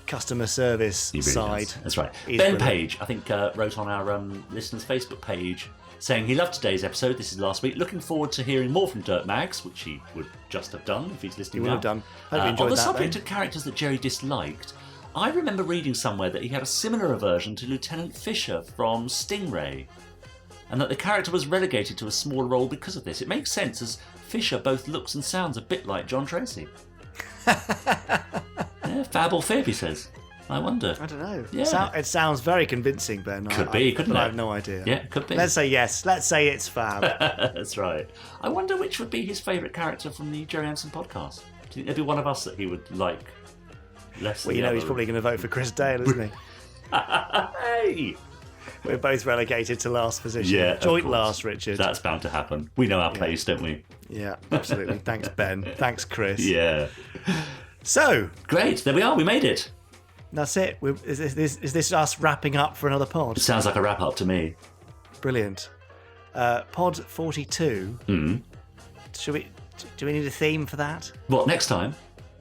customer service He really side. does. That's right. He's Ben brilliant. Page, I think, wrote on our listeners' Facebook page saying he loved today's episode. This is last week. Looking forward to hearing more from Dirk Maggs, which he would just have done if he's listening He would now. have done. Hope you enjoyed on the that, subject Ben. of characters that Gerry disliked, I remember reading somewhere that he had a similar aversion to Lieutenant Fisher from Stingray, and that the character was relegated to a smaller role because of this. It makes sense, as Fisher both looks and sounds a bit like John Tracy. Fab or fib, he says. I wonder. I don't know. Yeah. It sounds very convincing, Ben. Could be, couldn't but it? I have no idea. Yeah, could be. Let's say yes. Let's say it's Fab. That's right. I wonder which would be his favourite character from the Gerry Anderson podcast. Do you think there'd be one of us that he would like less Well, than you the know, he's other? probably going to vote for Chris Dale, isn't he? Hey! We're both relegated to last position. Yeah, of Joint course. last, Richard. That's bound to happen. We know our place, don't we? Yeah, absolutely. Thanks, Ben. Thanks, Chris. Yeah. So. Great. There we are. We made it. That's it. Is this us wrapping up for another pod? It sounds like a wrap up to me. Brilliant. Pod 42. Do we need a theme for that? What, next time?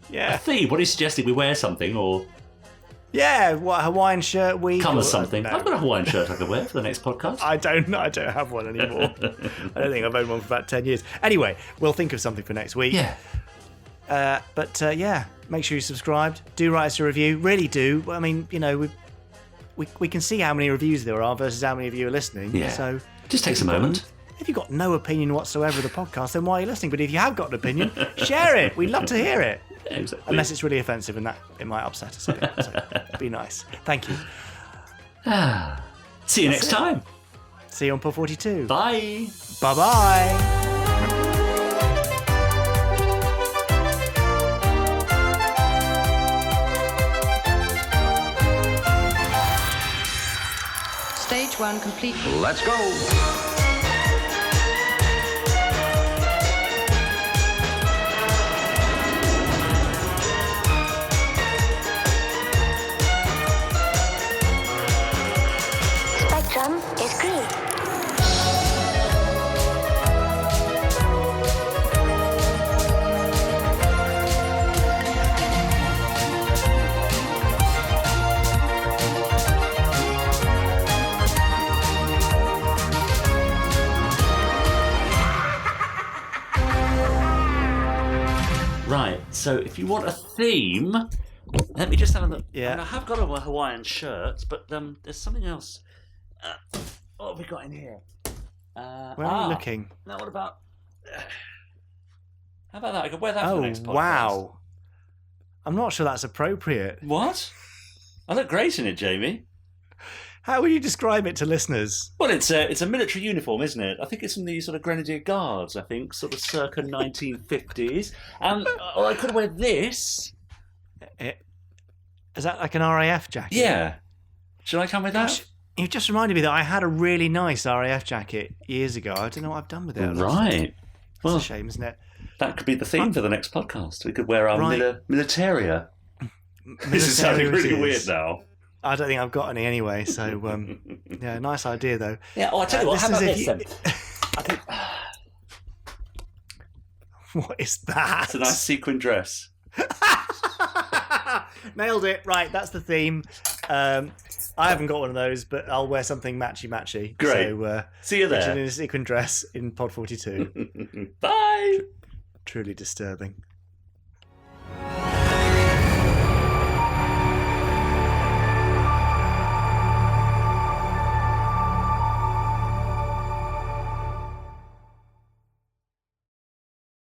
Yeah. A theme? What are you suggesting? We wear something or Yeah, what, Hawaiian shirt week? come or- as something? no. I've got a Hawaiian shirt I could wear for the next podcast. I don't have one anymore. I don't think I've owned one for about 10 years. Anyway, we'll think of something for next week. Yeah. Make sure you subscribed. Do write us a review. Really do. I mean, you know, we can see how many reviews there are versus how many of you are listening. Yeah. So just takes a moment. If you've got no opinion whatsoever of the podcast, then why are you listening? But if you have got an opinion, share it. We'd love to hear it. Yeah, exactly. Unless it's really offensive, and that it might upset us a bit. So be nice. Thank you. See you next time. See you on Pod 42. Bye. Bye-bye. Spec 1 complete. Let's go. Spectrum is green. Right, so if you want a theme, let me just have a look. Yeah. And I have got a Hawaiian shirt, but there's something else. What have we got in here? Where are you looking? Now, what about... how about that? I could wear that for the next podcast. Wow. I'm not sure that's appropriate. What? I look great in it, Jamie. How would you describe it to listeners? Well, it's a military uniform, isn't it? I think it's from the sort of Grenadier Guards, I think, sort of circa 1950s. Or I could wear this. Is that like an RAF jacket? Yeah. Should I come with that? Gosh, you just reminded me that I had a really nice RAF jacket years ago. I don't know what I've done with it. Right. Well, it's a shame, isn't it? That could be the theme for the next podcast. We could wear our militaria. This is sounding really weird now. I don't think I've got any anyway, so yeah, nice idea though. Yeah, I tell you what, how about this then? What is that? It's a nice sequin dress. Nailed it. Right, that's the theme. I haven't got one of those, but I'll wear something matchy. Great. So, see you there. In a sequin dress in Pod 42. Bye. Truly disturbing.